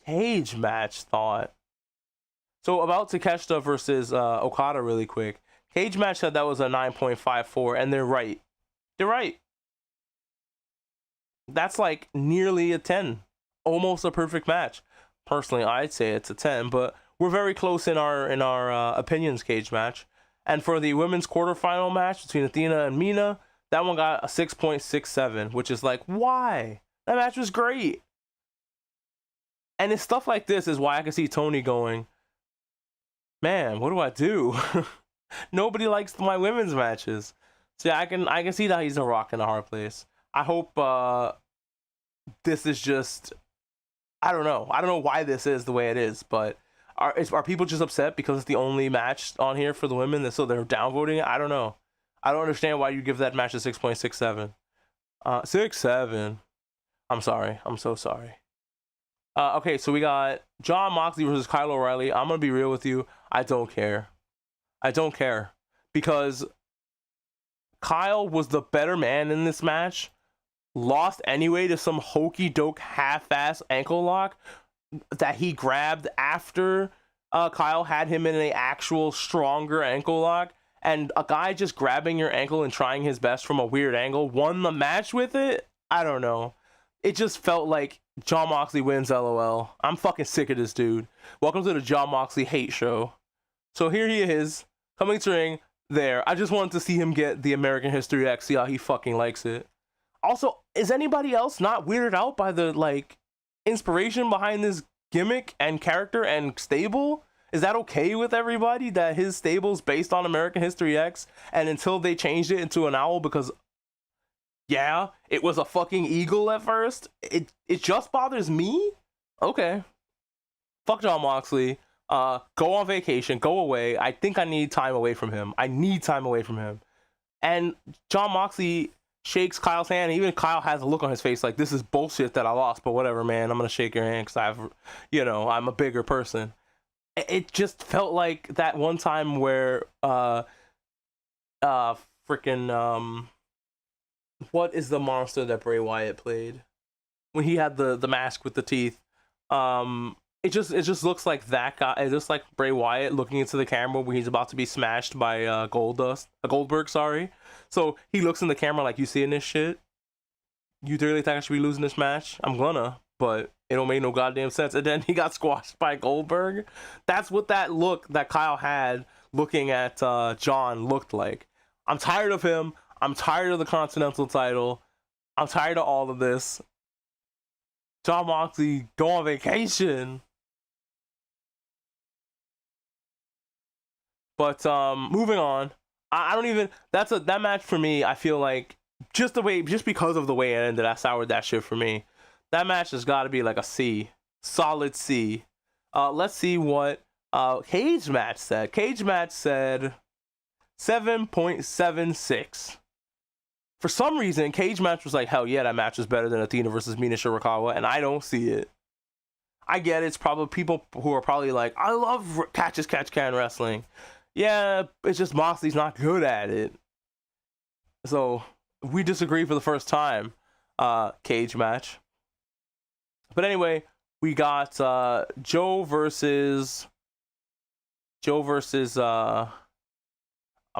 Cage Match thought. So about Takeshita versus Okada really quick. Cage Match said that was a 9.54, and they're right. They're right. That's like nearly a 10. Almost a perfect match. Personally, I'd say it's a 10, but we're very close in our opinions. Cage Match. And for the women's quarterfinal match between Athena and Mina, that one got a 6.67, which is like, why? That match was great. And it's stuff like this is why I can see Tony going, man, what do I do? Nobody likes my women's matches. So yeah, I can see that he's a rock in a hard place. I hope this is just, I don't know why this is the way it is, but are people just upset because it's the only match on here for the women, so they're downvoting it? I don't know. I don't understand why you give that match a 6.67. 6.7. I'm sorry. I'm so sorry. Okay, so we got Jon Moxley versus Kyle O'Reilly. I'm gonna be real with you. I don't care. I don't care, because Kyle was the better man in this match. Lost anyway to some hokey doke half-ass ankle lock that he grabbed after Kyle had him in an actual stronger ankle lock. And a guy just grabbing your ankle and trying his best from a weird angle won the match with it? I don't know. It just felt like Jon Moxley wins, LOL. I'm fucking sick of this dude. Welcome to the Jon Moxley hate show. So here he is, coming to ring there. I just wanted to see him get the American History X, see how he fucking likes it. Also, is anybody else not weirded out by the, like, inspiration behind this gimmick and character and stable? Is that okay with everybody that his stable's based on American History X, and until they changed it into an owl because, yeah, it was a fucking eagle at first, it just bothers me? Okay. Fuck Jon Moxley. Go on vacation, go away. I think I need time away from him. I need time away from him. And Jon Moxley shakes Kyle's hand, and even Kyle has a look on his face like, this is bullshit that I lost, but whatever, man, I'm gonna shake your hand because I'm a bigger person. It just felt like that one time where freaking what is the monster that Bray Wyatt played when he had the mask with the teeth? it just looks like that guy. It looks like Bray Wyatt looking into the camera when he's about to be smashed by Goldberg. Sorry. So he looks in the camera like, you seeing this shit? You really think I should be losing this match? I'm gonna, but it don't make no goddamn sense. And then he got squashed by Goldberg. That's what that look that Kyle had looking at John looked like. I'm tired of him. I'm tired of the Continental title. I'm tired of all of this. John Moxley, go on vacation. But moving on. I don't even. That match for me. I feel like just because of the way it ended, I soured that shit for me. That match has got to be like a C, solid C. Let's see what Cage Match said. Cage Match said 7.76. For some reason, Cage Match was like, hell yeah, that match is better than Athena versus Mina Shirakawa, and I don't see it. I get it. It's probably people who are probably like, I love catch as catch can wrestling. Yeah, it's just Moxley's not good at it. So we disagree for the first time. Cage Match. But anyway, we got Joe versus I'm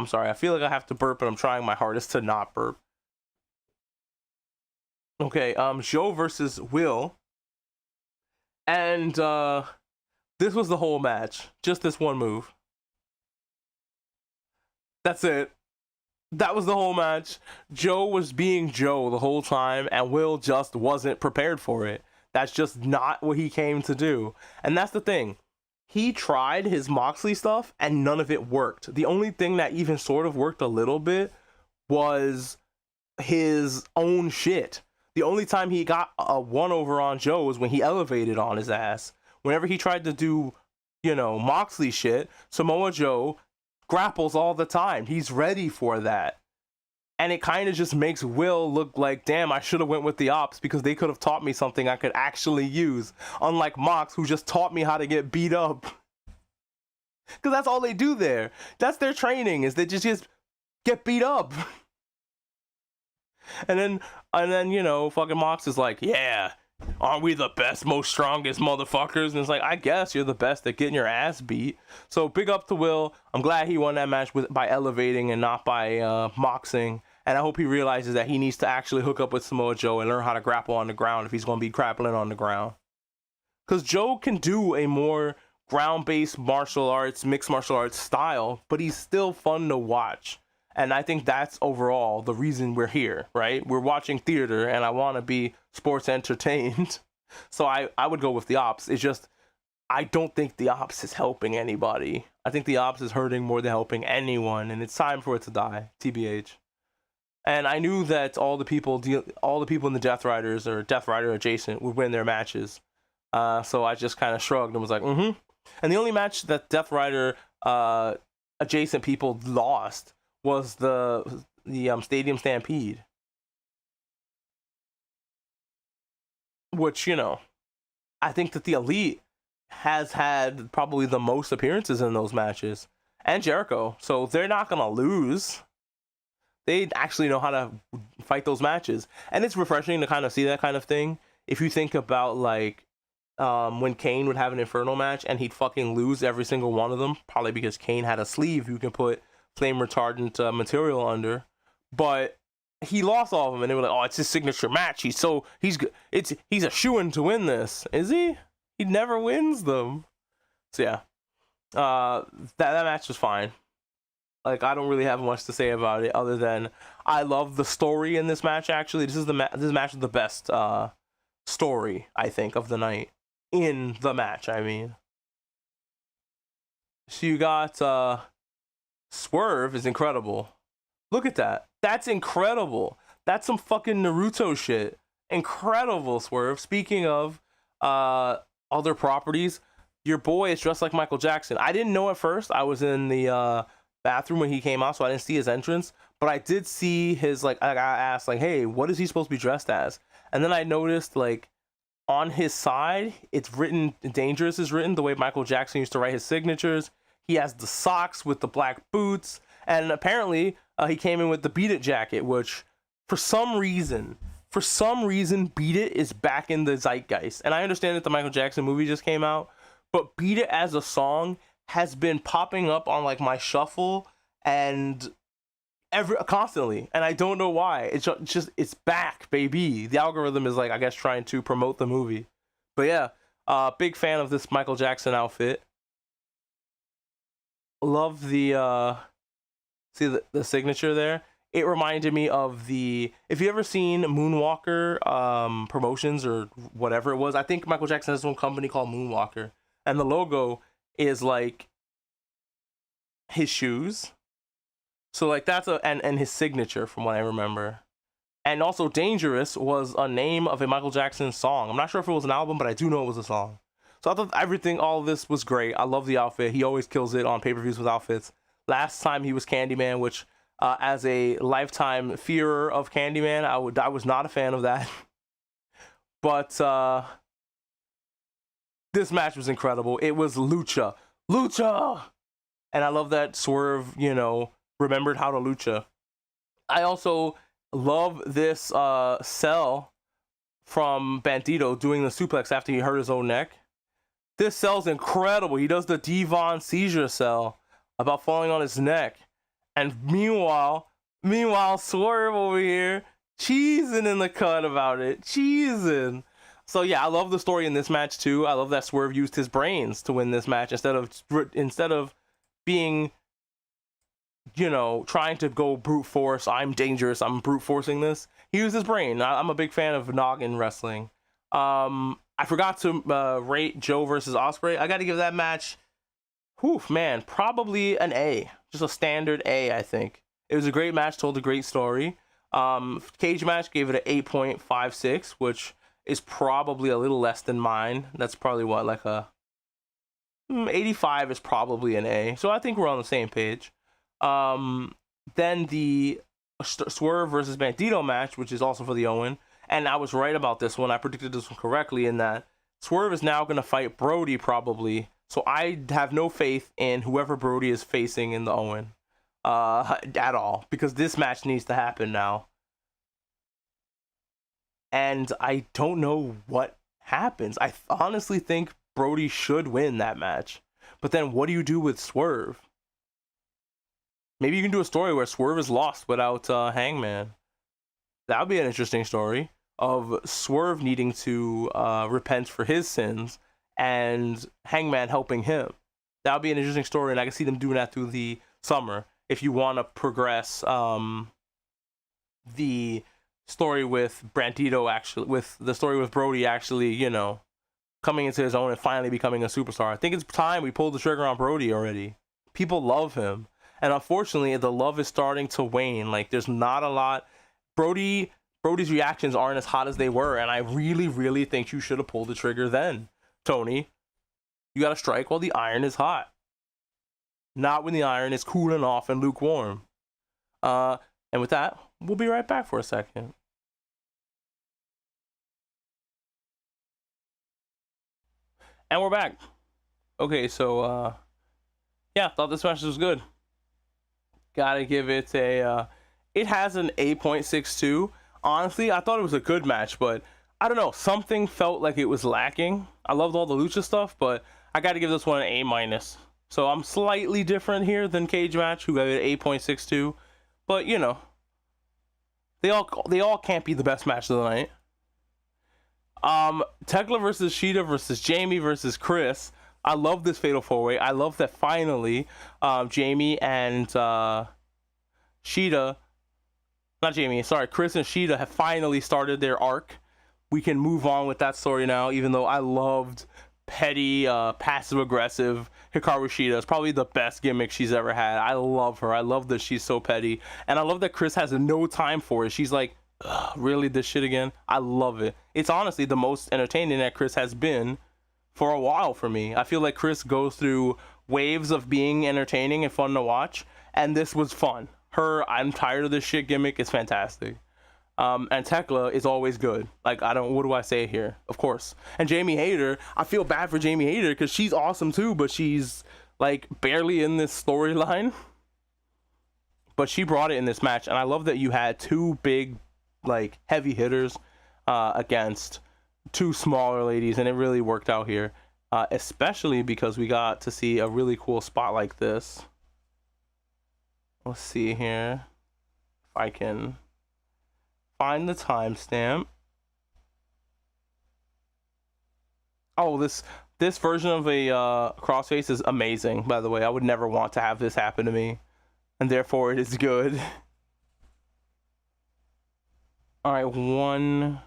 sorry, I feel like I have to burp, but I'm trying my hardest to not burp. Okay, Joe versus Will. And this was the whole match. Just this one move. That's it. That was the whole match. Joe was being Joe the whole time, and Will just wasn't prepared for it. That's just not what he came to do. And that's the thing. He tried his Moxley stuff, and none of it worked. The only thing that even sort of worked a little bit was his own shit. The only time he got a one-over on Joe was when he elevated on his ass. Whenever he tried to do, Moxley shit, Samoa Joe grapples all the time. He's ready for that. And it kind of just makes Will look like, damn, I should have went with the Ops because they could have taught me something I could actually use. Unlike Mox, who just taught me how to get beat up. Because that's all they do there. That's their training, is they just get beat up. And then, fucking Mox is like, yeah, aren't we the best, most strongest motherfuckers? And it's like, I guess you're the best at getting your ass beat. So big up to Will. I'm glad he won that match by elevating and not by moxing. And I hope he realizes that he needs to actually hook up with Samoa Joe and learn how to grapple on the ground if he's going to be grappling on the ground. Because Joe can do a more ground-based martial arts, mixed martial arts style, but he's still fun to watch. And I think that's overall the reason we're here, right? We're watching theater, and I want to be sports entertained. So I would go with the Ops. It's just, I don't think the Ops is helping anybody. I think the Ops is hurting more than helping anyone, and it's time for it to die, TBH. And I knew that all the people in the Death Riders or Death Rider adjacent would win their matches. So I just kind of shrugged and was like, mm-hmm. And the only match that Death Rider adjacent people lost was the Stadium Stampede, which, I think that the Elite has had probably the most appearances in those matches, and Jericho, so they're not gonna lose. They actually know how to fight those matches, and it's refreshing to kind of see that kind of thing. If you think about when Kane would have an Inferno match and he'd fucking lose every single one of them, probably because Kane had a sleeve you can put flame retardant material under, but he lost all of them, and they were like, "Oh, it's his signature match. He's a shoo-in to win this." Is he? He never wins them. So yeah, that match was fine. Like, I don't really have much to say about it other than I love the story in this match. Actually, this match is the best story, I think, of the night. In the match, I mean. So you got Swerve is incredible. Look at that. That's incredible. That's some fucking Naruto shit. Incredible, Swerve. Speaking of other properties, your boy is dressed like Michael Jackson. I didn't know at first. I was in the bathroom when he came out, so I didn't see his entrance. But I did see his, I asked, hey, what is he supposed to be dressed as? And then I noticed, on his side, it's written, Dangerous is written the way Michael Jackson used to write his signatures. He has the socks with the black boots, and apparently he came in with the Beat It jacket, which for some reason, Beat It is back in the zeitgeist. And I understand that the Michael Jackson movie just came out, but Beat It as a song has been popping up on like my shuffle and constantly, and I don't know why. It's back, baby. The algorithm is like, I guess, trying to promote the movie. But yeah, big fan of this Michael Jackson outfit. Love the see the signature there. It reminded me of the, if you ever seen Moonwalker promotions or whatever it was. I think Michael Jackson has his own company called Moonwalker, and the logo is like his shoes. So like that's and his signature from what I remember. And also Dangerous was a name of a Michael Jackson song. I'm not sure if it was an album, but I do know it was a song. So I thought all of this was great. I love the outfit. He always kills it on pay-per-views with outfits. Last time he was Candyman, which as a lifetime fearer of Candyman, I was not a fan of that. But this match was incredible. It was lucha. And I love that Swerve, remembered how to lucha. I also love this sell from Bandito doing the suplex after he hurt his own neck. This sell's incredible. He does the Devon seizure sell about falling on his neck. And meanwhile, Swerve over here cheesing in the cut about it. Cheesing. So yeah, I love the story in this match too. I love that Swerve used his brains to win this match instead of being, trying to go brute force. I'm dangerous. I'm brute forcing this. He used his brain. I'm a big fan of noggin wrestling. I forgot to rate Joe versus Ospreay. I got to give that match, probably an A. Just a standard A, I think. It was a great match, told a great story. Cage match gave it an 8.56, which is probably a little less than mine. That's probably what, like a 85 is probably an A. So I think we're on the same page. Then the Swerve versus Bandito match, which is also for the Owen. And I was right about this one. I predicted this one correctly in that Swerve is now going to fight Brody probably. So I have no faith in whoever Brody is facing in the Owen at all. Because this match needs to happen now. And I don't know what happens. I honestly think Brody should win that match. But then what do you do with Swerve? Maybe you can do a story where Swerve is lost without Hangman. That would be an interesting story of Swerve needing to repent for his sins and Hangman helping him. That would be an interesting story, and I can see them doing that through the summer if you want to progress the story with Bandito, actually, with the story with Brody actually, coming into his own and finally becoming a superstar. I think it's time we pulled the trigger on Brody already. People love him. And unfortunately, the love is starting to wane. Like, there's not a lot. Brody's reactions aren't as hot as they were, and I really, really think you should have pulled the trigger then, Tony. You got to strike while the iron is hot. Not when the iron is cooling off and lukewarm. And with that, we'll be right back for a second. And we're back. Okay, so, yeah, thought this match was good. Gotta give it a, it has an 8.62. Honestly, I thought it was a good match, but I don't know, something felt like it was lacking. I loved all the lucha stuff, but I gotta give this one an A-. So I'm slightly different here than Cage Match, who got it 8.62. But, they all can't be the best match of the night. Tekla versus Shida versus Jamie versus Chris. I love this Fatal 4-Way. I love that finally Jamie and Shida, Chris and Shida have finally started their arc. We can move on with that story now, even though I loved petty, passive-aggressive Hikaru Shida. It's probably the best gimmick she's ever had. I love her. I love that she's so petty. And I love that Chris has no time for it. She's like, really, this shit again? I love it. It's honestly the most entertaining that Chris has been for a while for me. I feel like Chris goes through waves of being entertaining and fun to watch, and this was fun. Her I'm tired of this shit gimmick is fantastic. And Tekla is always good. Like, what do I say here? Of course. And Jamie Hayter, I feel bad for Jamie Hayter because she's awesome too, but she's like barely in this storyline. But she brought it in this match, and I love that you had two big, like, heavy hitters against two smaller ladies, and it really worked out here. especially because we got to see a really cool spot like this. Let's see here if I can find the timestamp. Oh, this version of a crossface is amazing, by the way. I would never want to have this happen to me, and therefore it is good. All right, one.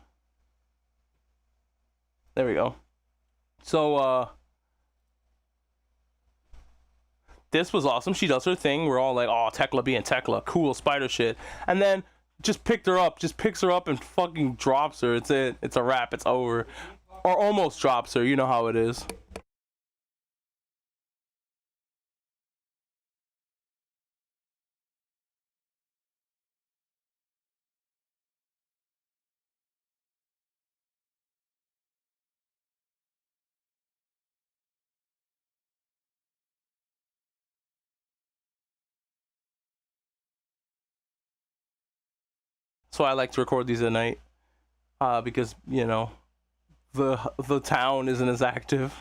There we go. So this was awesome. She does her thing. We're all like, oh, Tekla being Tekla, cool spider shit. And then just picks her up and fucking drops her. It's it. It's a wrap. It's over. Or almost drops her. You know how it is. So I like to record these at night, because you know the town isn't as active.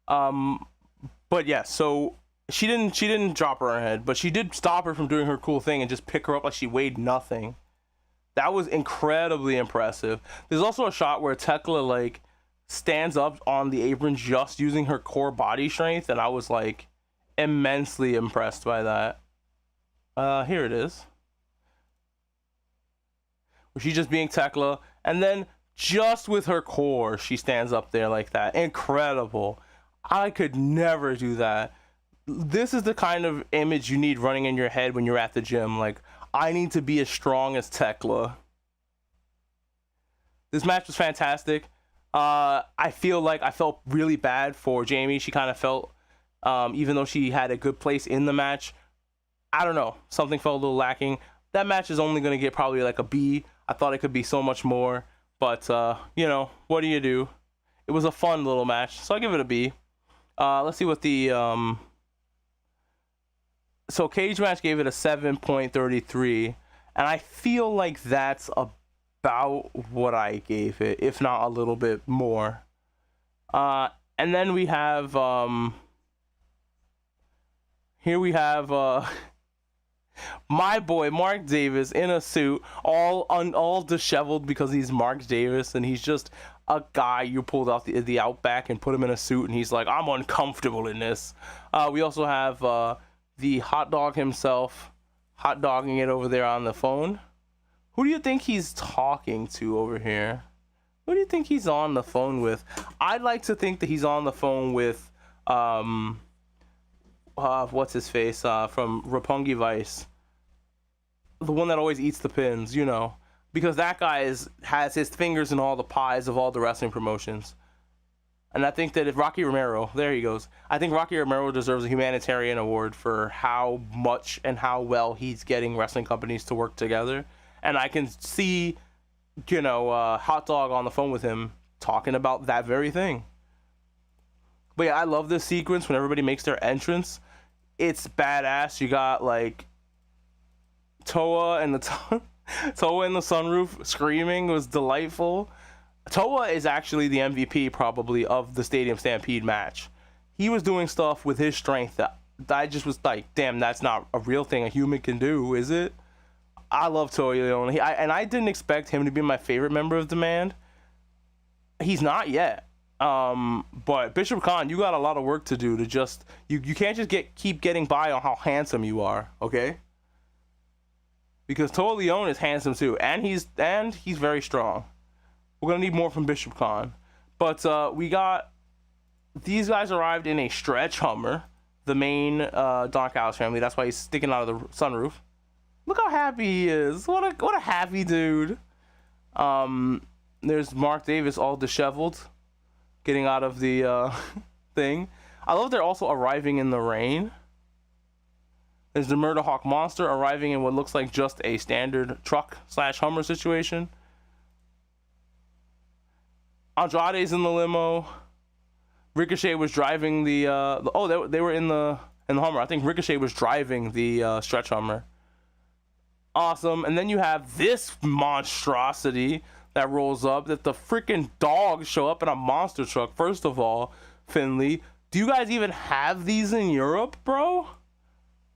But yeah, so she didn't drop her on her head, but she did stop her from doing her cool thing and just pick her up like she weighed nothing. That was incredibly impressive. There's also a shot where Tekla like stands up on the apron just using her core body strength, and I was like immensely impressed by that. Here it is. She's just being Tekla, and then just with her core, she stands up there like that. Incredible. I could never do that. This is the kind of image you need running in your head when you're at the gym. Like, I need to be as strong as Tekla. This match was fantastic. I feel like I felt really bad for Jamie. She kind of felt, even though she had a good place in the match, I don't know, something felt a little lacking. That match is only going to get probably like a B. I thought it could be so much more, but you know, what do you do? It was a fun little match, so I give it a B. Let's see what the so Cage Match gave it a 7.33, and I feel like that's about what I gave it, if not a little bit more. And then we have here we have my boy Mark Davis in a suit, all disheveled because he's Mark Davis, and he's just a guy you pulled out the Outback and put him in a suit, and he's like, I'm uncomfortable in this. We also have the hot dog himself, hot dogging it over there on the phone. Who do you think he's talking to over here? Who do you think he's on the phone with? I'd like to think that he's on the phone with what's his face from Roppongi Vice, the one that always eats the pins, you know, because that guy has his fingers in all the pies of all the wrestling promotions. And I think that if Rocky Romero, there he goes, I think Rocky Romero deserves a humanitarian award for how much and how well he's getting wrestling companies to work together. And I can see, you know, Hot Dog on the phone with him talking about that very thing. But yeah, I love this sequence when everybody makes their entrance. It's badass. You got like Toa and the Toa in the sunroof screaming. It was delightful. Toa is actually the MVP probably of the Stadium Stampede match. He was doing stuff with his strength that I just was like, damn, that's not a real thing a human can do, is it? I love Toa Leone. And I didn't expect him to be my favorite member of Demand. He's not yet. But Bishop Khan, you got a lot of work to do to just you can't just keep getting by on how handsome you are, okay? Because Toa Leone is handsome too, and he's very strong. We're gonna need more from Bishop Khan. But we got these guys arrived in a stretch Hummer, the main Don Callis family. That's why he's sticking out of the sunroof. Look how happy he is. What a happy dude. There's Mark Davis all disheveled, getting out of the thing. I love they're also arriving in the rain. There's the Murder Hawk Monster arriving in what looks like just a standard truck / Hummer situation. Andrade's in the limo. Ricochet was driving the they were in the Hummer. I think Ricochet was driving the stretch Hummer. Awesome. And then you have this monstrosity that rolls up, that the freaking dogs show up in a monster truck. First of all, Finley. Do you guys even have these in Europe, bro?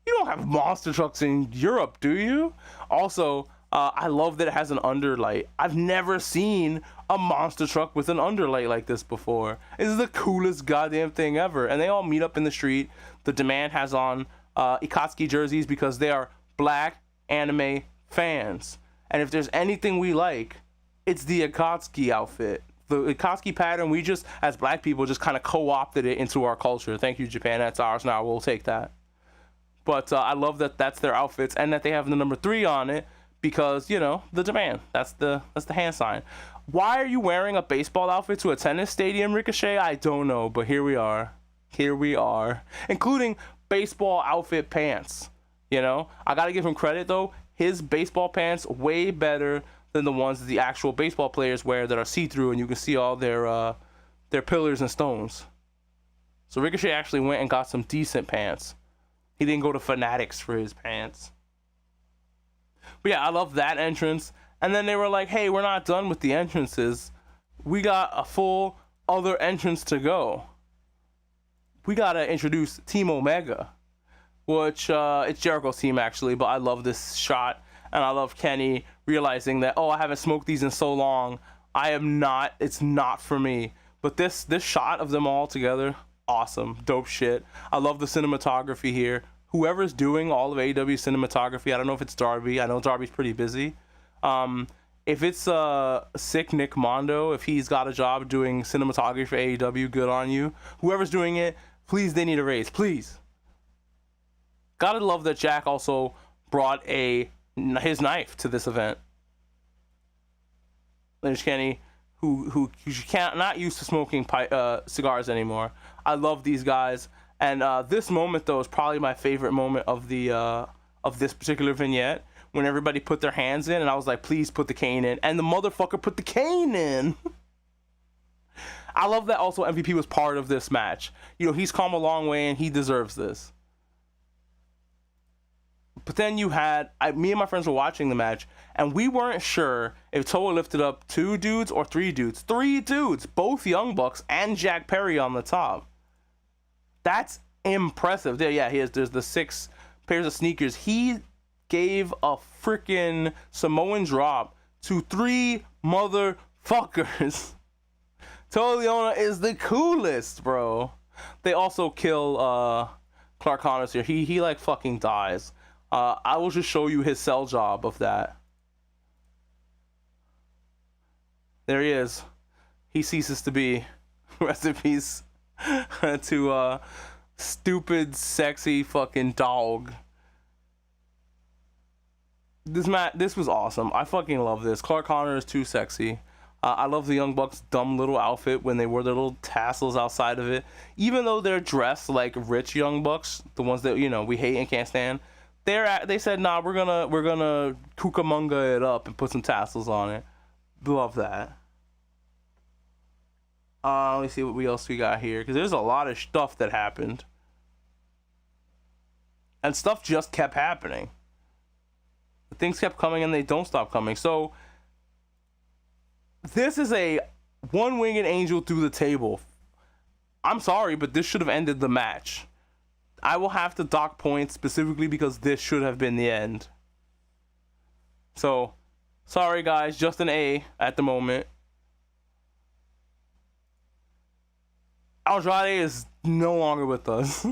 You don't have monster trucks in Europe, do you? Also, I love that it has an underlight. I've never seen a monster truck with an underlight like this before. This is the coolest goddamn thing ever. And they all meet up in the street. The Demand has on Ikatsuki jerseys because they are black anime fans. And if there's anything we like, it's the Ikatsuki outfit. The Ikatsuki pattern, we just, as black people, just kind of co-opted it into our culture. Thank you, Japan. That's ours now. We'll take that. But I love that that's their outfits and that they have the number 3 on it because, you know, the Demand. That's the hand sign. Why are you wearing a baseball outfit to a tennis stadium, Ricochet? I don't know, but here we are. Here we are. Including baseball outfit pants. You know? I got to give him credit, though. His baseball pants way better than the ones that the actual baseball players wear that are see-through and you can see all their pillars and stones. So Ricochet actually went and got some decent pants. He didn't go to Fanatics for his pants. But yeah, I love that entrance. And then they were like, hey, we're not done with the entrances. We got a full other entrance to go. We got to introduce Team Omega, which it's Jericho's team actually, but I love this shot. And I love Kenny realizing that, oh, I haven't smoked these in so long. It's not for me. But this shot of them all together, awesome, dope shit. I love the cinematography here. Whoever's doing all of AEW cinematography, I don't know if it's Darby. I know Darby's pretty busy. If it's sick Nick Mondo, if he's got a job doing cinematography for AEW, good on you. Whoever's doing it, please, they need a raise, please. Gotta love that Jack also brought his knife to this event. There's Kenny, who not used to smoking cigars anymore. I love these guys, and this moment though is probably my favorite moment of this particular vignette, when everybody put their hands in, and I was like, please put the cane in, and the motherfucker put the cane in. I love that also MVP was part of this match. You know, he's come a long way and he deserves this. But then you had, me and my friends were watching the match, and we weren't sure if Toa lifted up 2 dudes or 3 dudes. 3 dudes, both Young Bucks and Jack Perry on the top. That's impressive. Yeah, there's the 6 pairs of sneakers. He gave a freaking Samoan drop to 3 motherfuckers. Toa Liona is the coolest, bro. They also kill Clark Connors here. He like fucking dies. I will just show you his cell job of that. There he is. He ceases to be. Rest in peace to stupid, sexy fucking dog. This was awesome. I fucking love this. Clark Connor is too sexy. I love the Young Bucks' dumb little outfit when they wear their little tassels outside of it. Even though they're dressed like rich Young Bucks, the ones that, you know, we hate and can't stand, they said, nah, we're gonna Cucamonga it up and put some tassels on it. Love that. Let me see what else we got here, because there's a lot of stuff that happened, and stuff just kept happening. Things kept coming and they don't stop coming. So this is a one-winged angel through the table. I'm sorry, but this should have ended the match. I will have to dock points specifically because this should have been the end. So, sorry guys, just an A at the moment. Andrade is no longer with us.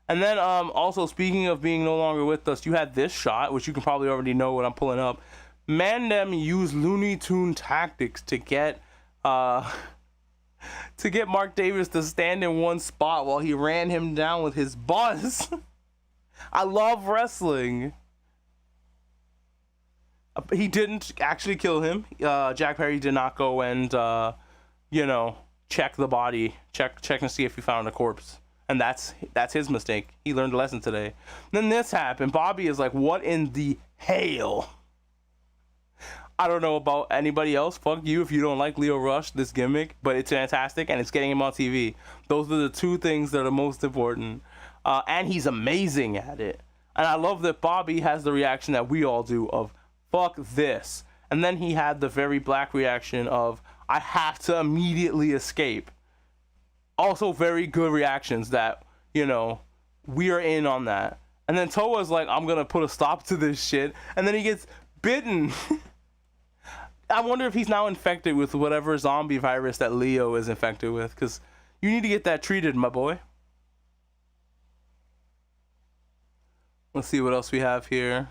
And then, also, speaking of being no longer with us, you had this shot, which you can probably already know what I'm pulling up. Mandem used Looney Tune tactics to get Mark Davis to stand in one spot while he ran him down with his bus. I love wrestling. He didn't actually kill him. Jack Perry did not go and, check the body, check and see if he found a corpse. And that's his mistake. He learned a lesson today. Then this happened. Bobby is like, what in the hell? I don't know about anybody else. Fuck you if you don't like Leo Rush, this gimmick. But it's fantastic, and it's getting him on TV. Those are the 2 things that are most important. And he's amazing at it. And I love that Bobby has the reaction that we all do of, fuck this. And then he had the very black reaction of, I have to immediately escape. Also, very good reactions that, you know, we are in on that. And then Toa's like, I'm gonna put a stop to this shit. And then he gets bitten. I wonder if he's now infected with whatever zombie virus that Leo is infected with. Because you need to get that treated, my boy. Let's see what else we have here.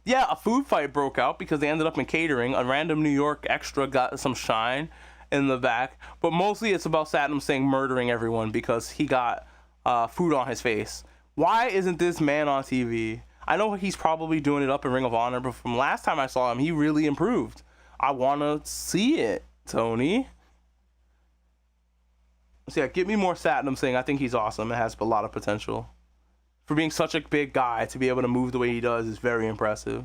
Yeah, a food fight broke out because they ended up in catering. A random New York extra got some shine in the back. But mostly it's about Saddam Singh murdering everyone because he got food on his face. Why isn't this man on TV? I know he's probably doing it up in Ring of Honor, but from last time I saw him, he really improved. I want to see it, Tony. So yeah, give me more Saddam Singh. I think he's awesome. It has a lot of potential. For being such a big guy, to be able to move the way he does is very impressive.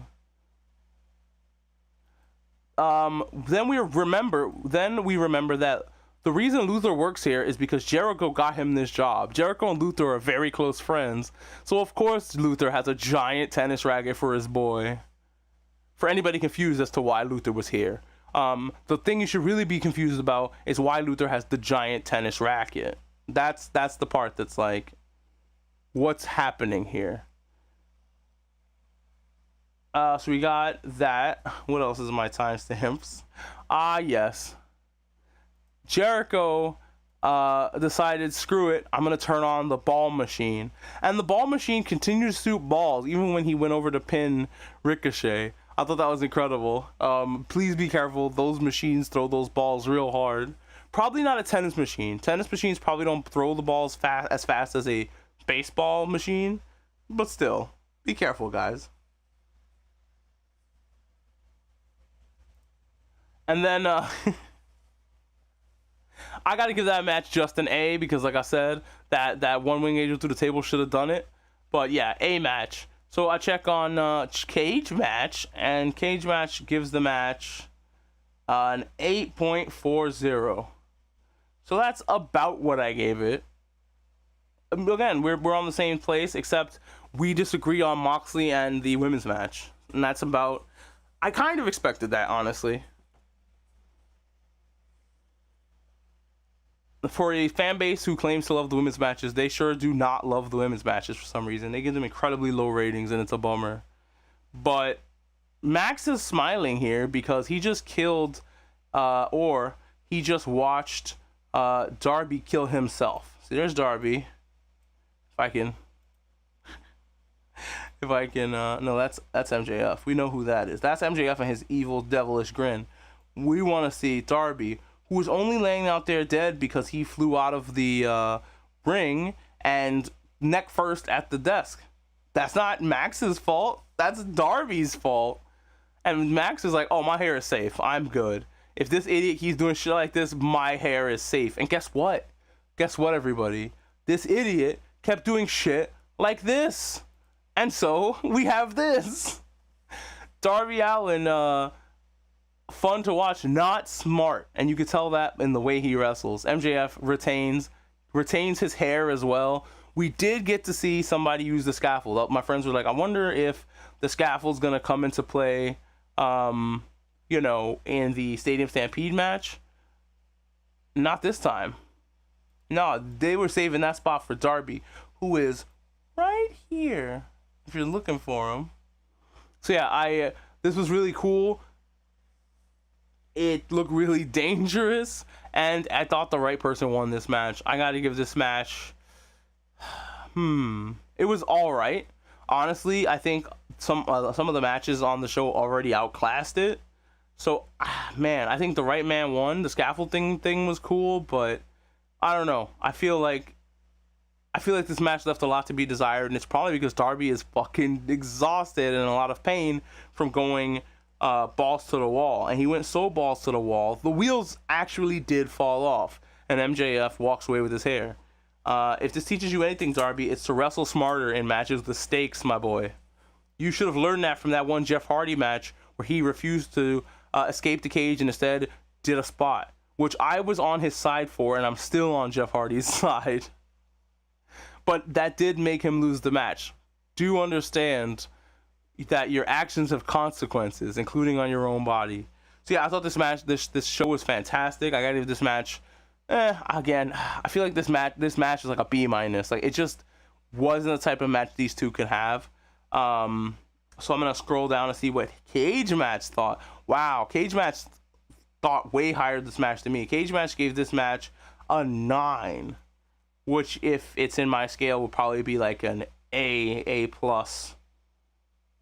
Then we remember that the reason Luther works here is because Jericho got him this job. Jericho and Luther are very close friends. So of course Luther has a giant tennis racket for his boy. For anybody confused as to why Luther was here. The thing you should really be confused about is why Luther has the giant tennis racket. That's the part that's like, what's happening here? So we got that. What else is my timestamps? Yes. Jericho decided, screw it, I'm gonna turn on the ball machine, and the ball machine continued to shoot balls even when he went over to pin Ricochet. I thought that was incredible. Please be careful, those machines throw those balls real hard. Probably not a tennis machine. Tennis machines probably don't throw the balls as fast as a baseball machine, but still, be careful, guys. And then I gotta give that match just an A because, like I said, that one wing angel through the table should have done it. But yeah, A match. So I check on Cage Match, and Cage Match gives the match an 8.40. So that's about what I gave it. Again, we're on the same place, except we disagree on Moxley and the women's match, and that's about. I kind of expected that, honestly. For a fan base who claims to love the women's matches, they sure do not love the women's matches for some reason. They give them incredibly low ratings, and it's a bummer. But Max is smiling here because he just killed, or he just watched Darby kill himself. See, there's Darby. If I can, no, that's MJF. We know who that is. That's MJF and his evil, devilish grin. We want to see Darby, who was only laying out there dead because he flew out of the ring and neck first at the desk. That's not Max's fault. That's Darby's fault. And Max is like, oh, my hair is safe. I'm good. If this idiot keeps doing shit like this, my hair is safe. And guess what? Guess what, everybody? This idiot kept doing shit like this. And so we have this. Darby Allin, fun to watch, not smart, and you could tell that in the way he wrestles. MJF retains his hair as well. We did get to see somebody use the scaffold. My friends were like, I wonder if the scaffold's gonna come into play, you know, in the Stadium Stampede match. Not this time. No, they were saving that spot for Darby, who is right here if you're looking for him. So yeah, this was really cool. It looked really dangerous, and I thought the right person won this match. I gotta give this match, it was all right. Honestly, I think some of the matches on the show already outclassed it. So, man, I think the right man won. The scaffold thing was cool, but I don't know. I feel like this match left a lot to be desired, and it's probably because Darby is fucking exhausted and in a lot of pain from going balls to the wall. And he went so balls to the wall, the wheels actually did fall off, and MJF walks away with his hair. If this teaches you anything, Darby, it's to wrestle smarter in matches with stakes, my boy. You should have learned that from that one Jeff Hardy match where he refused to escape the cage and instead did a spot, which I was on his side for, and I'm still on Jeff Hardy's side. But that did make him lose the match. Do understand that your actions have consequences, including on your own body. So yeah, I thought this show was fantastic. I gotta give this match, again, I feel like this match is like a B minus. Like, it just wasn't the type of match these two could have. So I'm gonna scroll down and see what Cage Match thought. Wow, Cage Match thought way higher this match than me. Cage Match gave this match a 9, which, if it's in my scale, would probably be like an A plus.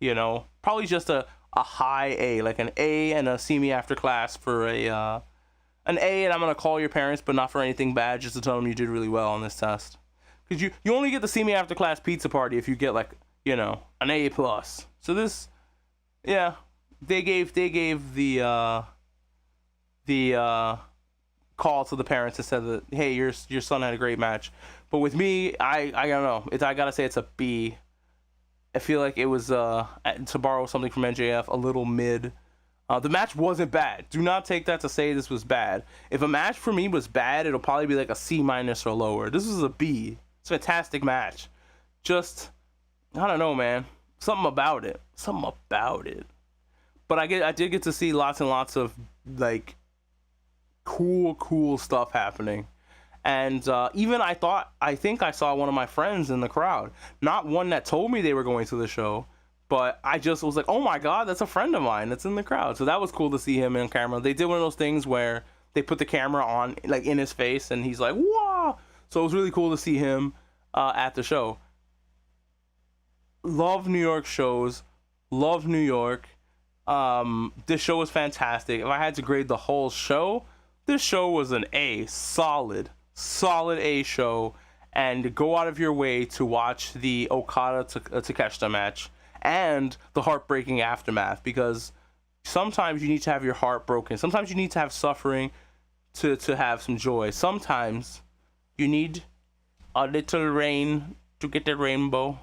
You know, probably just a high A, like an A and a see me after class for an A, and I'm gonna call your parents, but not for anything bad, just to tell them you did really well on this test. Because you only get the see me after class pizza party if you get, like, you know, an A plus. So this, yeah, they gave the call to the parents and said that, hey, your son had a great match. But with me, I don't know. I gotta say it's a B. I feel like it was, to borrow something from NJF, a little mid. The match wasn't bad. Do not take that to say this was bad. If a match for me was bad, it'll probably be like a C minus or lower. This is a B. It's a fantastic match. Just, I don't know, man. Something about it. But I did get to see lots and lots of, like, cool stuff happening. And even I think I saw one of my friends in the crowd. Not one that told me they were going to the show, but I just was like, oh my God, that's a friend of mine that's in the crowd. So that was cool to see him in camera. They did one of those things where they put the camera on, like, in his face, and he's like, wow. So it was really cool to see him at the show. Love New York shows. Love New York. This show was fantastic. If I had to grade the whole show, this show was an A. Solid A show. And go out of your way to watch the Okada Takeshita match and the heartbreaking aftermath, because sometimes you need to have your heart broken. Sometimes you need to have suffering to have some joy. Sometimes you need a little rain to get the rainbow.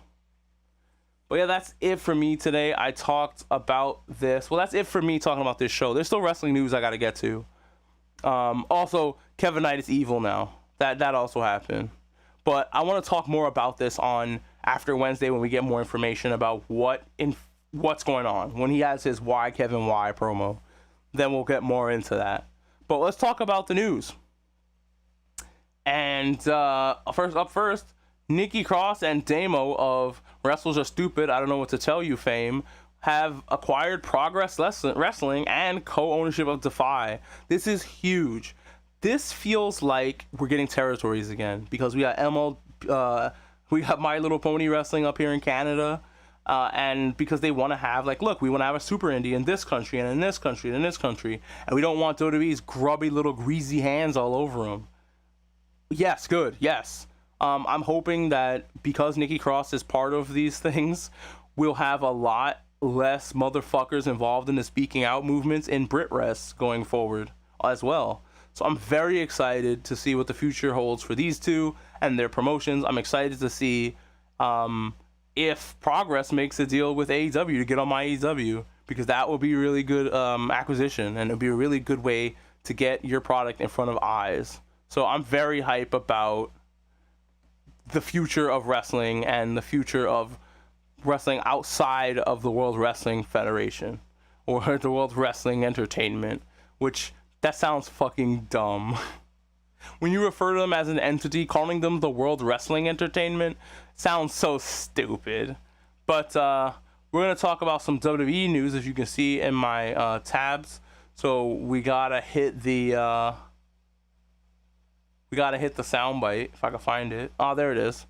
But yeah, that's it for me today. I talked about this. Well, that's it for me talking about this show. There's still wrestling news I got to get to. Also, Kevin Knight is evil now. That also happened. But I want to talk more about this on after Wednesday when we get more information about what's going on. When he has his Why Kevin Why promo, then we'll get more into that. But let's talk about the news. And first, Nikki Cross and Damo of Wrestlers Are Stupid, I Don't Know What to Tell You fame, have acquired Progress Wrestling and co-ownership of Defy. This is huge. This feels like we're getting territories again, because we got we got My Little Pony Wrestling up here in Canada, and because they want to have, like, look, we want to have a super indie in this country and in this country and in this country, and we don't want WWE's grubby little greasy hands all over them. Yes, good, yes. I'm hoping that because Nikki Cross is part of these things, we'll have a lot less motherfuckers involved in the speaking out movements in BritRest going forward as well. So I'm very excited to see what the future holds for these two and their promotions. I'm excited to see if Progress makes a deal with AEW to get on my AEW, because that would be a really good acquisition, and it would be a really good way to get your product in front of eyes. So I'm very hype about the future of wrestling and the future of wrestling outside of the World Wrestling Federation or the World Wrestling Entertainment, which, that sounds fucking dumb. When you refer to them as an entity, calling them the World Wrestling Entertainment sounds so stupid. But we're going to talk about some WWE news, as you can see in my tabs. So we gotta hit the soundbite, if I can find it. Oh, there it is.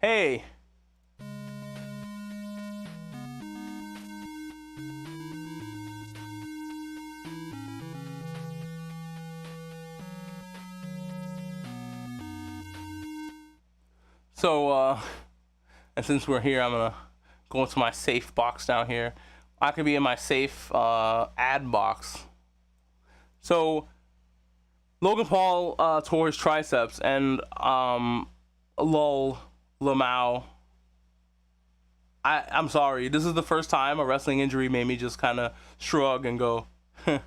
Hey. So, and since we're here, I'm gonna go into my safe box down here. I could be in my safe ad box. So, Logan Paul tore his triceps, and Lamau. I'm sorry. This is the first time a wrestling injury made me just kind of shrug and go, and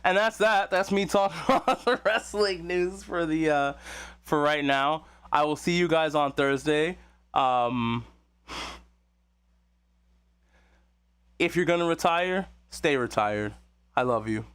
that's that. That's me talking about the wrestling news for the for right now. I will see you guys on Thursday. If you're gonna retire, stay retired. I love you.